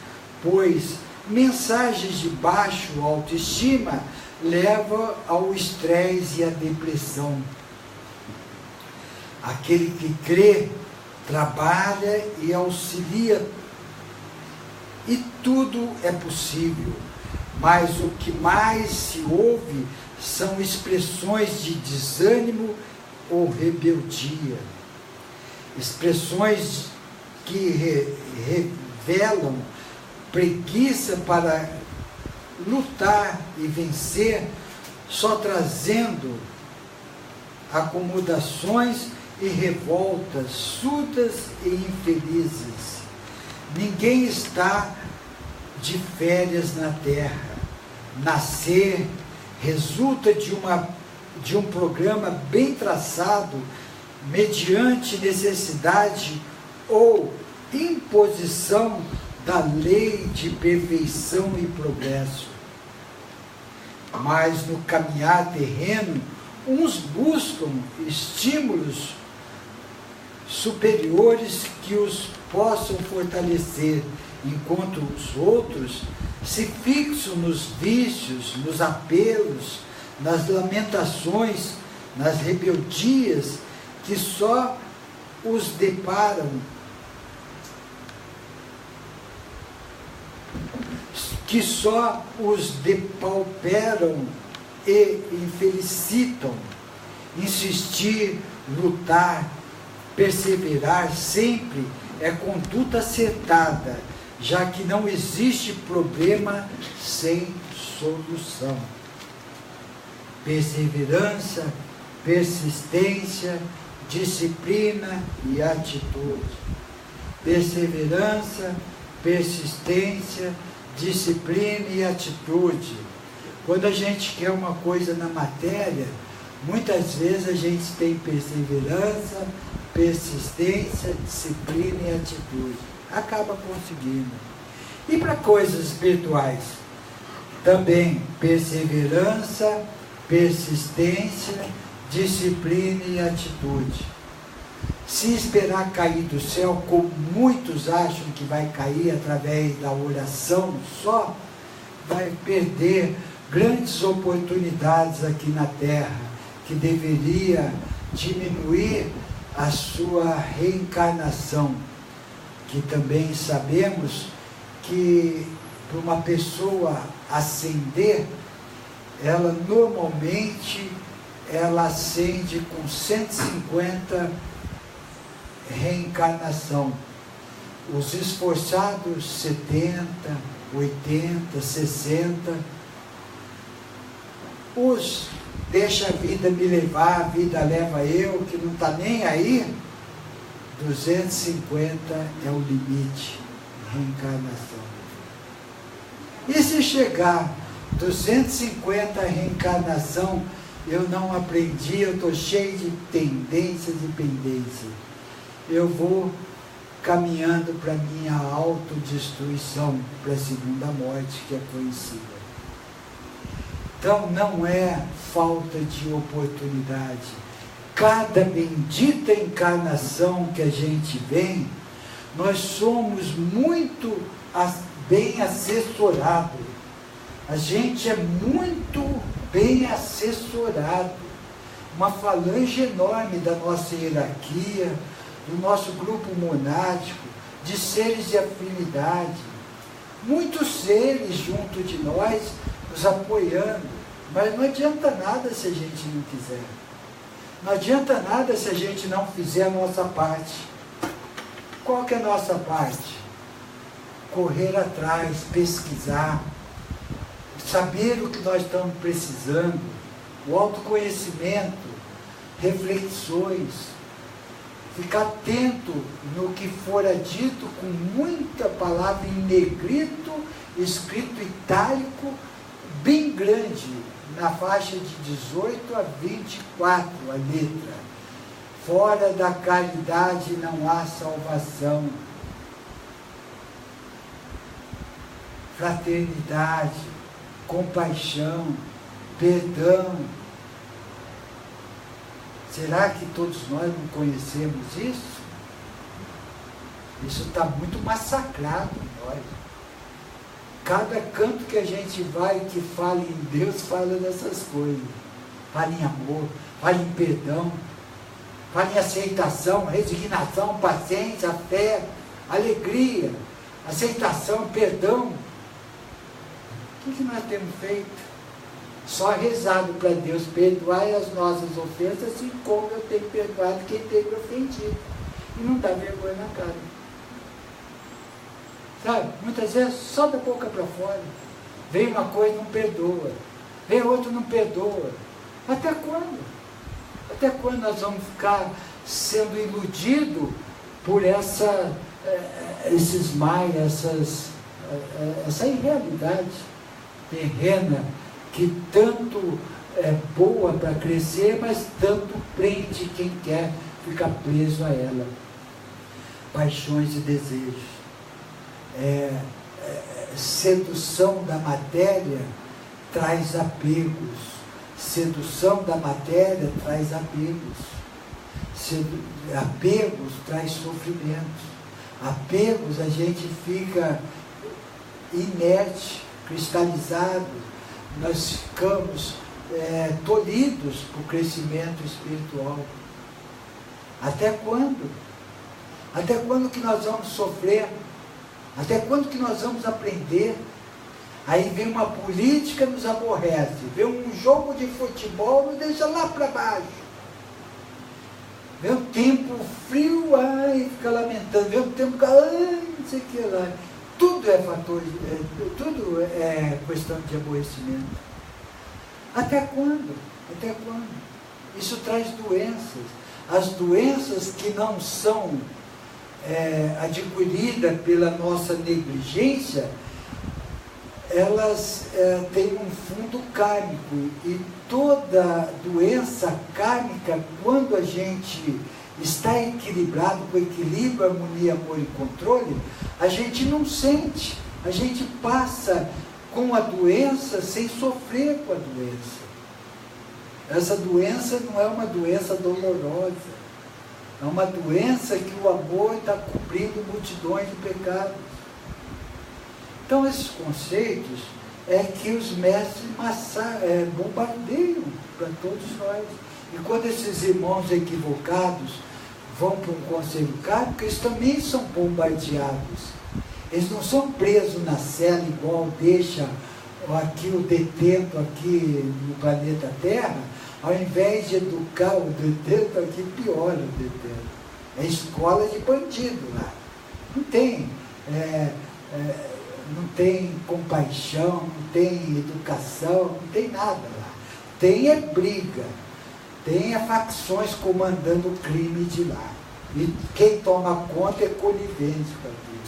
pois mensagens de baixa autoestima levam ao estresse e à depressão. Aquele que crê, trabalha e auxilia, e tudo é possível, mas o que mais se ouve são expressões de desânimo ou rebeldia, expressões que revelam preguiça para lutar e vencer, só trazendo acomodações e revoltas surdas e infelizes. Ninguém está de férias na terra. Nascer resulta de um programa bem traçado, mediante necessidade ou imposição da lei de perfeição e progresso. Mas no caminhar terreno, uns buscam estímulos superiores que os possam fortalecer, enquanto os outros se fixam nos vícios, nos apelos, nas lamentações, nas rebeldias que só os depauperam e infelicitam. Insistir, lutar, perseverar sempre é conduta acertada, já que não existe problema sem solução. Perseverança, persistência, disciplina e atitude. Perseverança, persistência, disciplina e atitude. Quando a gente quer uma coisa na matéria, muitas vezes a gente tem perseverança, persistência, disciplina e atitude. Acaba conseguindo. E para coisas espirituais? Também perseverança, persistência, disciplina e atitude. Se esperar cair do céu, como muitos acham que vai cair através da oração só, vai perder grandes oportunidades aqui na Terra, que deveria diminuir a sua reencarnação, que também sabemos que para uma pessoa ascender, ela normalmente ascende com 150 reencarnação. Os esforçados 70, 80, 60. Os deixa a vida me levar, a vida leva eu, que não está nem aí, 250 é o limite de reencarnação. E se chegar 250 reencarnação, eu não aprendi, eu estou cheio de tendências e pendências. Eu vou caminhando para a minha autodestruição, para a segunda morte, que é conhecida. Então, não é falta de oportunidade. Cada bendita encarnação que a gente vem, nós somos muito bem assessorados. A gente é muito bem assessorado. Uma falange enorme da nossa hierarquia, do nosso grupo monástico, de seres de afinidade. Muitos seres junto de nós, nos apoiando, mas não adianta nada se a gente não quiser. Não adianta nada se a gente não fizer a nossa parte. Qual que é a nossa parte? Correr atrás, pesquisar, saber o que nós estamos precisando, o autoconhecimento, reflexões, ficar atento no que fora dito com muita palavra em negrito, escrito itálico, bem grande, na faixa de 18 a 24, a letra. Fora da caridade não há salvação. Fraternidade, compaixão, perdão. Será que todos nós não conhecemos isso? Isso está muito massacrado em nós. Cada canto que a gente vai que fala em Deus, fala dessas coisas. Fala em amor, fala em perdão, fala em aceitação, resignação, paciência, fé, alegria, aceitação, perdão. O que nós temos feito? Só rezado para Deus perdoar as nossas ofensas, assim como eu tenho perdoado quem tem me ofendido. E não dá vergonha na cara. Sabe? Muitas vezes só da boca para fora. Vem uma coisa e não perdoa. Vem outra e não perdoa. Até quando? Até quando nós vamos ficar sendo iludidos por esses maias, essa irrealidade terrena que tanto é boa para crescer, mas tanto prende quem quer ficar preso a ela. paixões e desejos. Sedução da matéria traz apegos. Sedução da matéria traz apegos. Apegos traz sofrimentos. Apegos, a gente fica inerte, cristalizado. Nós ficamos tolhidos por crescimento espiritual. Até quando? Até quando que nós vamos sofrer? Até quando que nós vamos aprender? Aí vem uma política, nos aborrece. Vem um jogo de futebol, nos deixa lá para baixo. Vem um tempo frio, ai, fica lamentando. Vem um tempo, ai, não sei o que lá. Tudo é fator, tudo é questão de aborrecimento. Até quando? Até quando? Isso traz doenças. As doenças que não são adquiridas pela nossa negligência, elas têm um fundo kármico. E toda doença kármica, quando a gente está equilibrado, com equilíbrio, harmonia, amor e controle, a gente não sente. A gente passa com a doença sem sofrer com a doença. Essa doença não é uma doença dolorosa. É uma doença que o amor está cobrindo multidões de pecados. Então, esses conceitos é que os mestres bombardeiam para todos nós. E quando esses irmãos equivocados vão para um conselho kármico, eles também são bombardeados. Eles não são presos na cela igual deixa aqui o detento aqui no planeta Terra. Ao invés de educar o detento, aqui piora o detento. É escola de bandido lá. Não tem, não tem compaixão, não tem educação, não tem nada lá. Tem briga. Tem facções comandando o crime de lá. E quem toma conta é conivente com aquilo.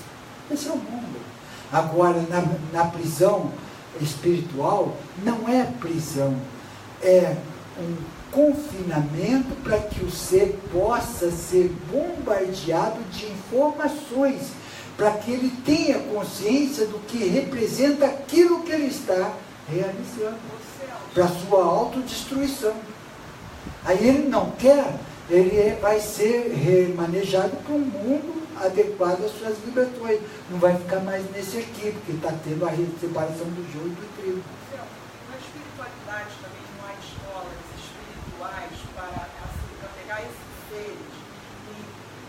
Esse é o mundo. Agora, na prisão espiritual, não é prisão. É um confinamento para que o ser possa ser bombardeado de informações, para que ele tenha consciência do que representa aquilo que ele está realizando, para sua autodestruição. Aí ele não quer, ele vai ser remanejado para um mundo adequado às suas vibrações. Não vai ficar mais nesse aqui, porque está tendo a separação do joio e do trigo. Na espiritualidade também não há escolas espirituais para pegar esses seres e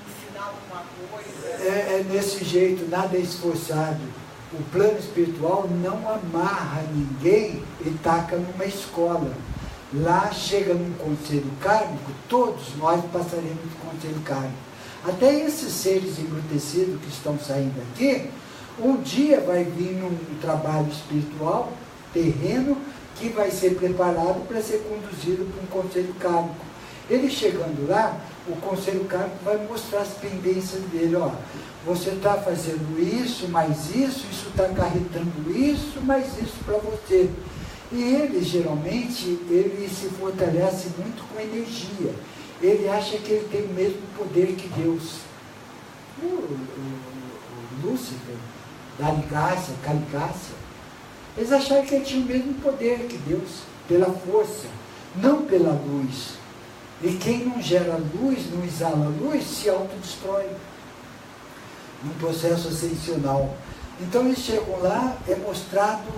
ensinar alguma coisa? É desse jeito, nada é esforçado. O plano espiritual não amarra ninguém e taca numa escola. Lá chega num conselho kármico, todos nós passaremos do conselho kármico. Até esses seres embrutecidos que estão saindo aqui, um dia vai vir num trabalho espiritual, terreno, que vai ser preparado para ser conduzido para um conselho kármico. Ele chegando lá, o conselho kármico vai mostrar as pendências dele. Ó, você está fazendo isso, mais isso está acarretando isso, mais isso para você. E ele, geralmente, ele se fortalece muito com energia. Ele acha que ele tem o mesmo poder que Deus. O Lúcifer, Daligácia, Caligácia, eles acharam que ele tinha o mesmo poder que Deus, pela força, não pela luz. E quem não gera luz, não exala luz, se autodestrói num processo ascensional. Então eles chegam lá, é mostrado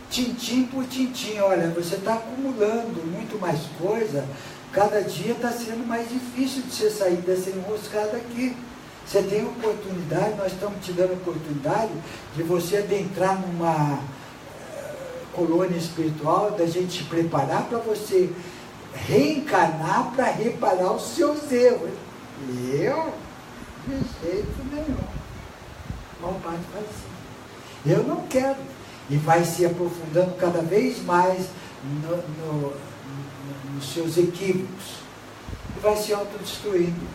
tintim por tintim. Olha, você está acumulando muito mais coisa, cada dia está sendo mais difícil de você sair dessa enroscada aqui. Você tem oportunidade, nós estamos te dando oportunidade de você adentrar numa colônia espiritual, da gente te preparar para você reencarnar para reparar os seus erros. Eu? De jeito nenhum. Mal parte faz assim. Eu não quero. E vai se aprofundando cada vez mais nos seus equívocos. E vai se autodestruindo.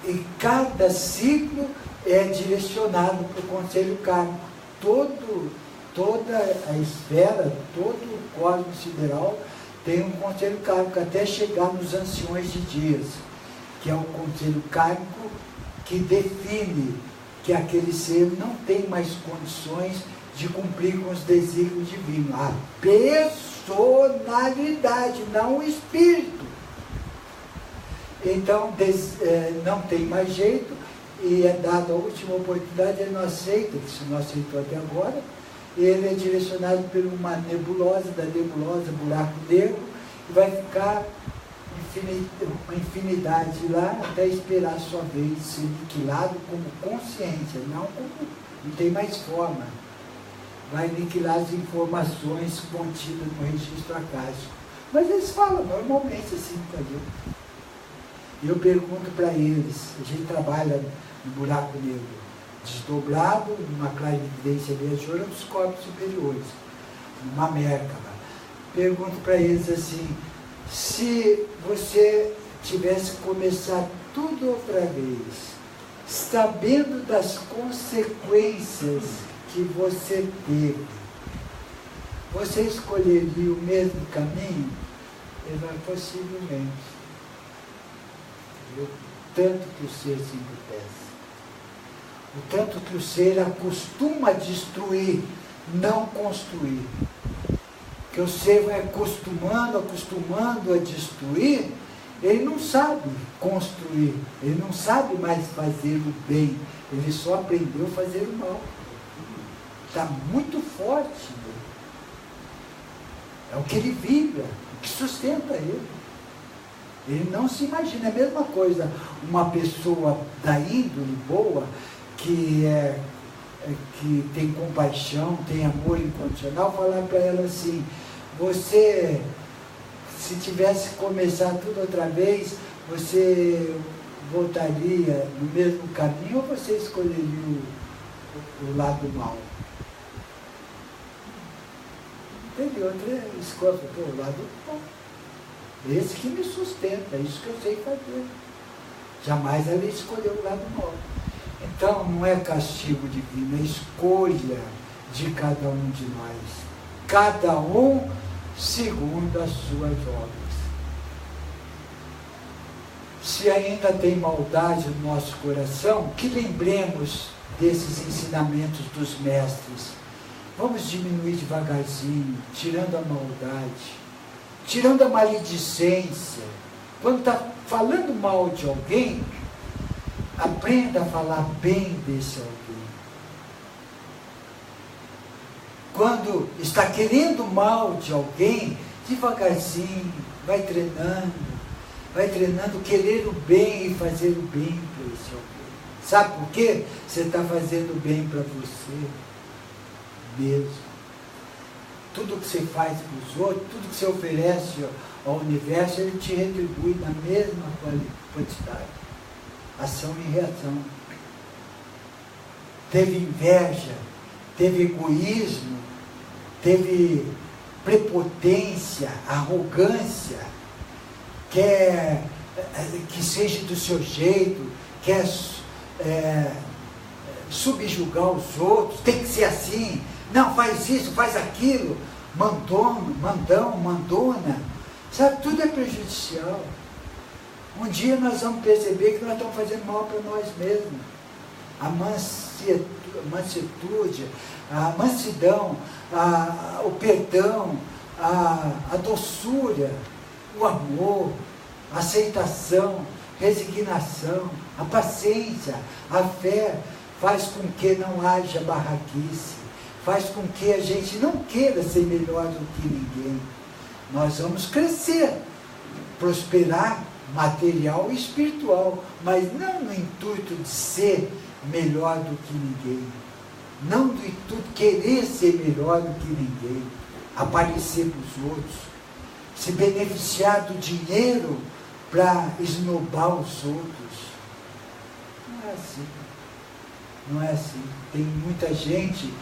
E cada ciclo é direcionado para o conselho kármico. Toda a esfera, todo o cosmos sideral tem um conselho kármico, até chegar nos anciões de dias, que é um conselho kármico que define que aquele ser não tem mais condições de cumprir com os desígnios divinos. A personalidade, não o espírito. Então, não tem mais jeito, e é dada a última oportunidade, ele não aceita, que se não aceitou até agora, ele é direcionado por uma nebulosa, da nebulosa, buraco negro, e vai ficar uma infinidade lá, até esperar a sua vez de ser aniquilado como consciência, não tem mais forma. Vai aniquilar as informações contidas no registro acásico. Mas eles falam normalmente assim, entendeu? Eu pergunto para eles, a gente trabalha no buraco negro, desdobrado, numa clarividência viajora dos corpos superiores, numa Merkaba. Pergunto para eles assim, se você tivesse que começar tudo outra vez, sabendo das consequências que você teve, você escolheria o mesmo caminho? Ele vai, possivelmente. O tanto que o ser se embrutece, o tanto que o ser acostuma a destruir, não construir. Que o ser vai acostumando a destruir, ele não sabe construir, ele não sabe mais fazer o bem, ele só aprendeu a fazer o mal. Está muito forte nele. É o que ele vibra, o que sustenta ele. Ele não se imagina. É a mesma coisa uma pessoa da índole boa, que tem compaixão, tem amor incondicional, falar para ela assim, você, se tivesse que começar tudo outra vez, você voltaria no mesmo caminho ou você escolheria o lado mau? Teve outra escolha, o lado bom. Esse que me sustenta, isso que eu sei fazer. Jamais ela escolheu o lado mau. Então, não é castigo divino, é escolha de cada um de nós. Cada um segundo as suas obras. Se ainda tem maldade no nosso coração, que lembremos desses ensinamentos dos mestres. Vamos diminuir devagarzinho, tirando a maldade, tirando a maledicência. Quando está falando mal de alguém, aprenda a falar bem desse alguém. Quando está querendo mal de alguém, devagarzinho, vai treinando querer o bem e fazer o bem para esse alguém. Sabe por quê? Você está fazendo o bem para você mesmo. Tudo que você faz para os outros, tudo que você oferece ao universo, ele te retribui na mesma quantidade. Ação e reação. Teve inveja, teve egoísmo, teve prepotência, arrogância, quer que seja do seu jeito, quer subjugar os outros, tem que ser assim, não, faz isso, faz aquilo, mandona, sabe, tudo é prejudicial. Um dia nós vamos perceber que nós estamos fazendo mal para nós mesmos. A mansuetude, a mansidão, o perdão, a doçura, o amor, a aceitação, resignação, a paciência, a fé, faz com que não haja barraquice, faz com que a gente não queira ser melhor do que ninguém. Nós vamos crescer, prosperar, material e espiritual, mas não no intuito de ser melhor do que ninguém, não do intuito de querer ser melhor do que ninguém, aparecer para os outros, se beneficiar do dinheiro para esnobar os outros. Não é assim. Não é assim. Tem muita gente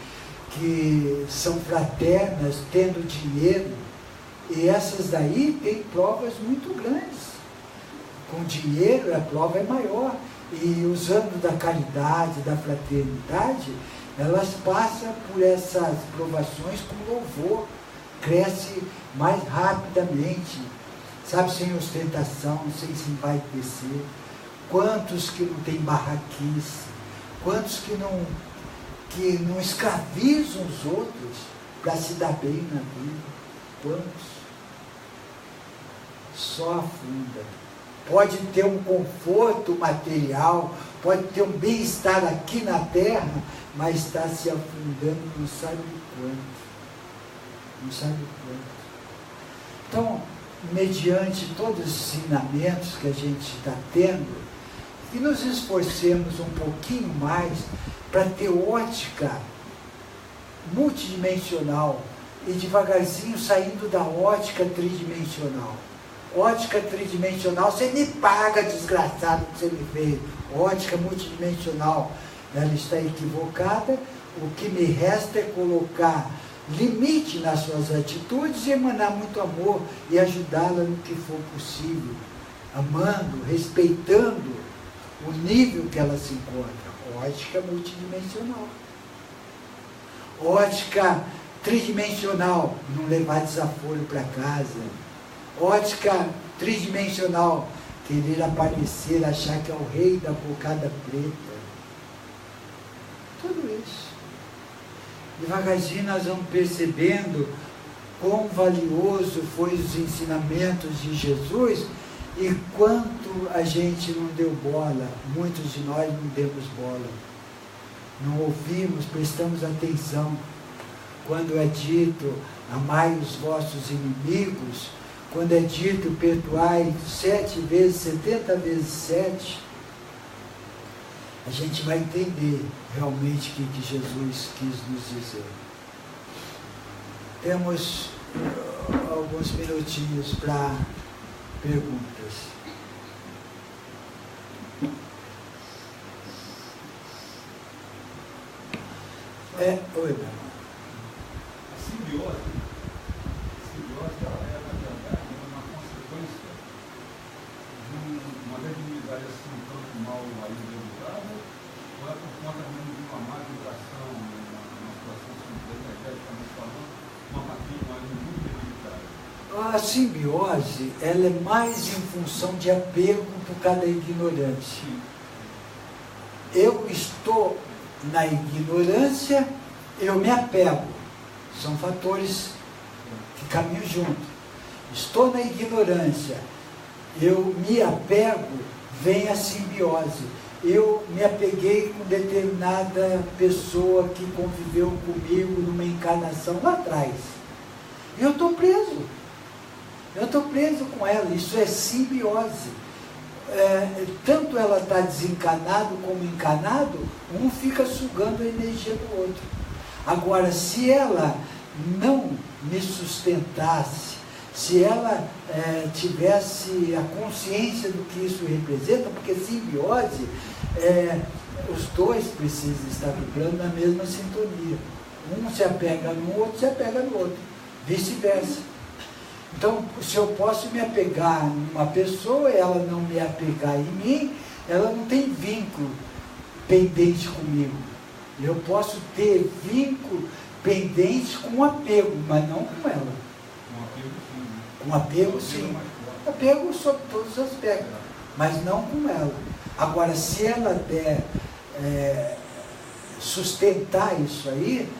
que são fraternas tendo dinheiro, e essas daí têm provas muito grandes. Com dinheiro a prova é maior, e usando da caridade, da fraternidade, elas passam por essas provações com louvor, cresce mais rapidamente, sabe, sem ostentação, sem se envaidecer. Quantos que não têm barraquice? Quantos que não escravizam os outros para se dar bem na vida? Quantos? Só afunda. Pode ter um conforto material, pode ter um bem-estar aqui na terra, mas está se afundando, não sabe o quanto. Não sabe o quanto. Então, mediante todos os ensinamentos que a gente está tendo, que nos esforcemos um pouquinho mais para ter ótica multidimensional e devagarzinho saindo da ótica tridimensional. Ótica tridimensional, você me paga, desgraçado, que você me fez. Ótica multidimensional, ela está equivocada. O que me resta é colocar limite nas suas atitudes e emanar muito amor e ajudá-la no que for possível, amando, respeitando o nível que ela se encontra. Ótica multidimensional. Ótica tridimensional, não levar desaforo para casa. Ótica tridimensional, querer aparecer, achar que é o rei da cocada preta. Tudo isso. Devagarzinho nós vamos percebendo quão valioso foi os ensinamentos de Jesus e quanto a gente não deu bola. Muitos de nós não demos bola. Não ouvimos, prestamos atenção. Quando é dito, amai os vossos inimigos, quando é dito, perdoai 7 vezes, 70 vezes 7, a gente vai entender realmente o que Jesus quis nos dizer. Temos alguns minutinhos para perguntas. Oi, meu irmão. A simbiose ela é, na verdade, uma consequência de uma mediunidade assim, tanto mal aí resultada, ou é por conta mesmo de uma má vibração, uma situação energeticamente falando, uma matéria muito hereditária? A simbiose, ela é mais em função de apego por causa da ignorância. Eu estou na ignorância, eu me apego. São fatores que caminham junto. Estou na ignorância, eu me apego, vem a simbiose. Eu me apeguei com determinada pessoa que conviveu comigo numa encarnação lá atrás. E eu estou preso. Eu estou preso com ela. Isso é simbiose. Tanto ela está desencarnado como encarnado, um fica sugando a energia do outro. Agora, se ela não me sustentasse, se ela tivesse a consciência do que isso representa, porque simbiose, os dois precisam estar vibrando na mesma sintonia. Um se apega no outro, se apega no outro, vice-versa. Então, se eu posso me apegar numa pessoa, ela não me apegar em mim, ela não tem vínculo pendente comigo. Eu posso ter vínculo pendente com apego, mas não com ela. Com apego, sim. Apego sobre todos os aspectos, mas não com ela. Agora, se ela der sustentar isso aí,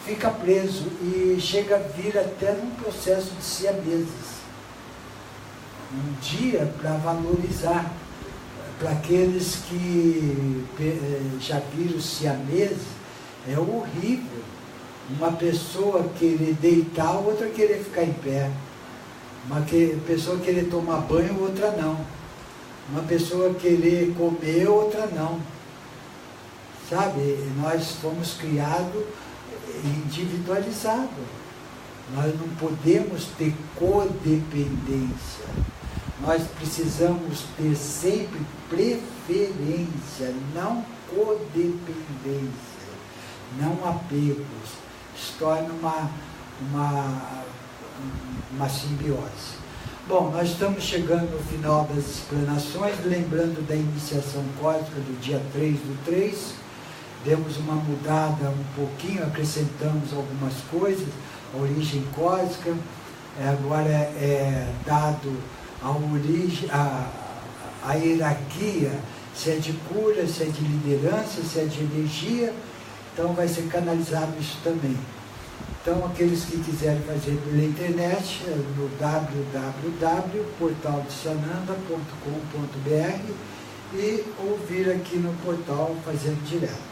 fica preso e chega a vir até num processo de siameses. Um dia, para valorizar, para aqueles que já viram siameses, é horrível. Uma pessoa querer deitar, outra querer ficar em pé. Uma pessoa querer tomar banho, outra não. Uma pessoa querer comer, outra não. Sabe, nós fomos criados individualizado. Nós não podemos ter codependência. Nós precisamos ter sempre preferência, não codependência, não apegos. Se torna uma simbiose. Bom, nós estamos chegando no final das explanações, lembrando da iniciação cósmica do dia 3/3. Demos uma mudada um pouquinho, acrescentamos algumas coisas, a origem cósmica, agora é dado a origem, a hierarquia se é de cura, se é de liderança, se é de energia. Então vai ser canalizado isso também. Então aqueles que quiserem fazer pela internet, é no www.portaldesananda.com.br e ouvir aqui no portal fazendo direto.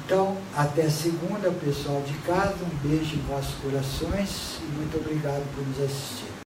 Então, até segunda, pessoal de casa, um beijo em vossos corações e muito obrigado por nos assistir.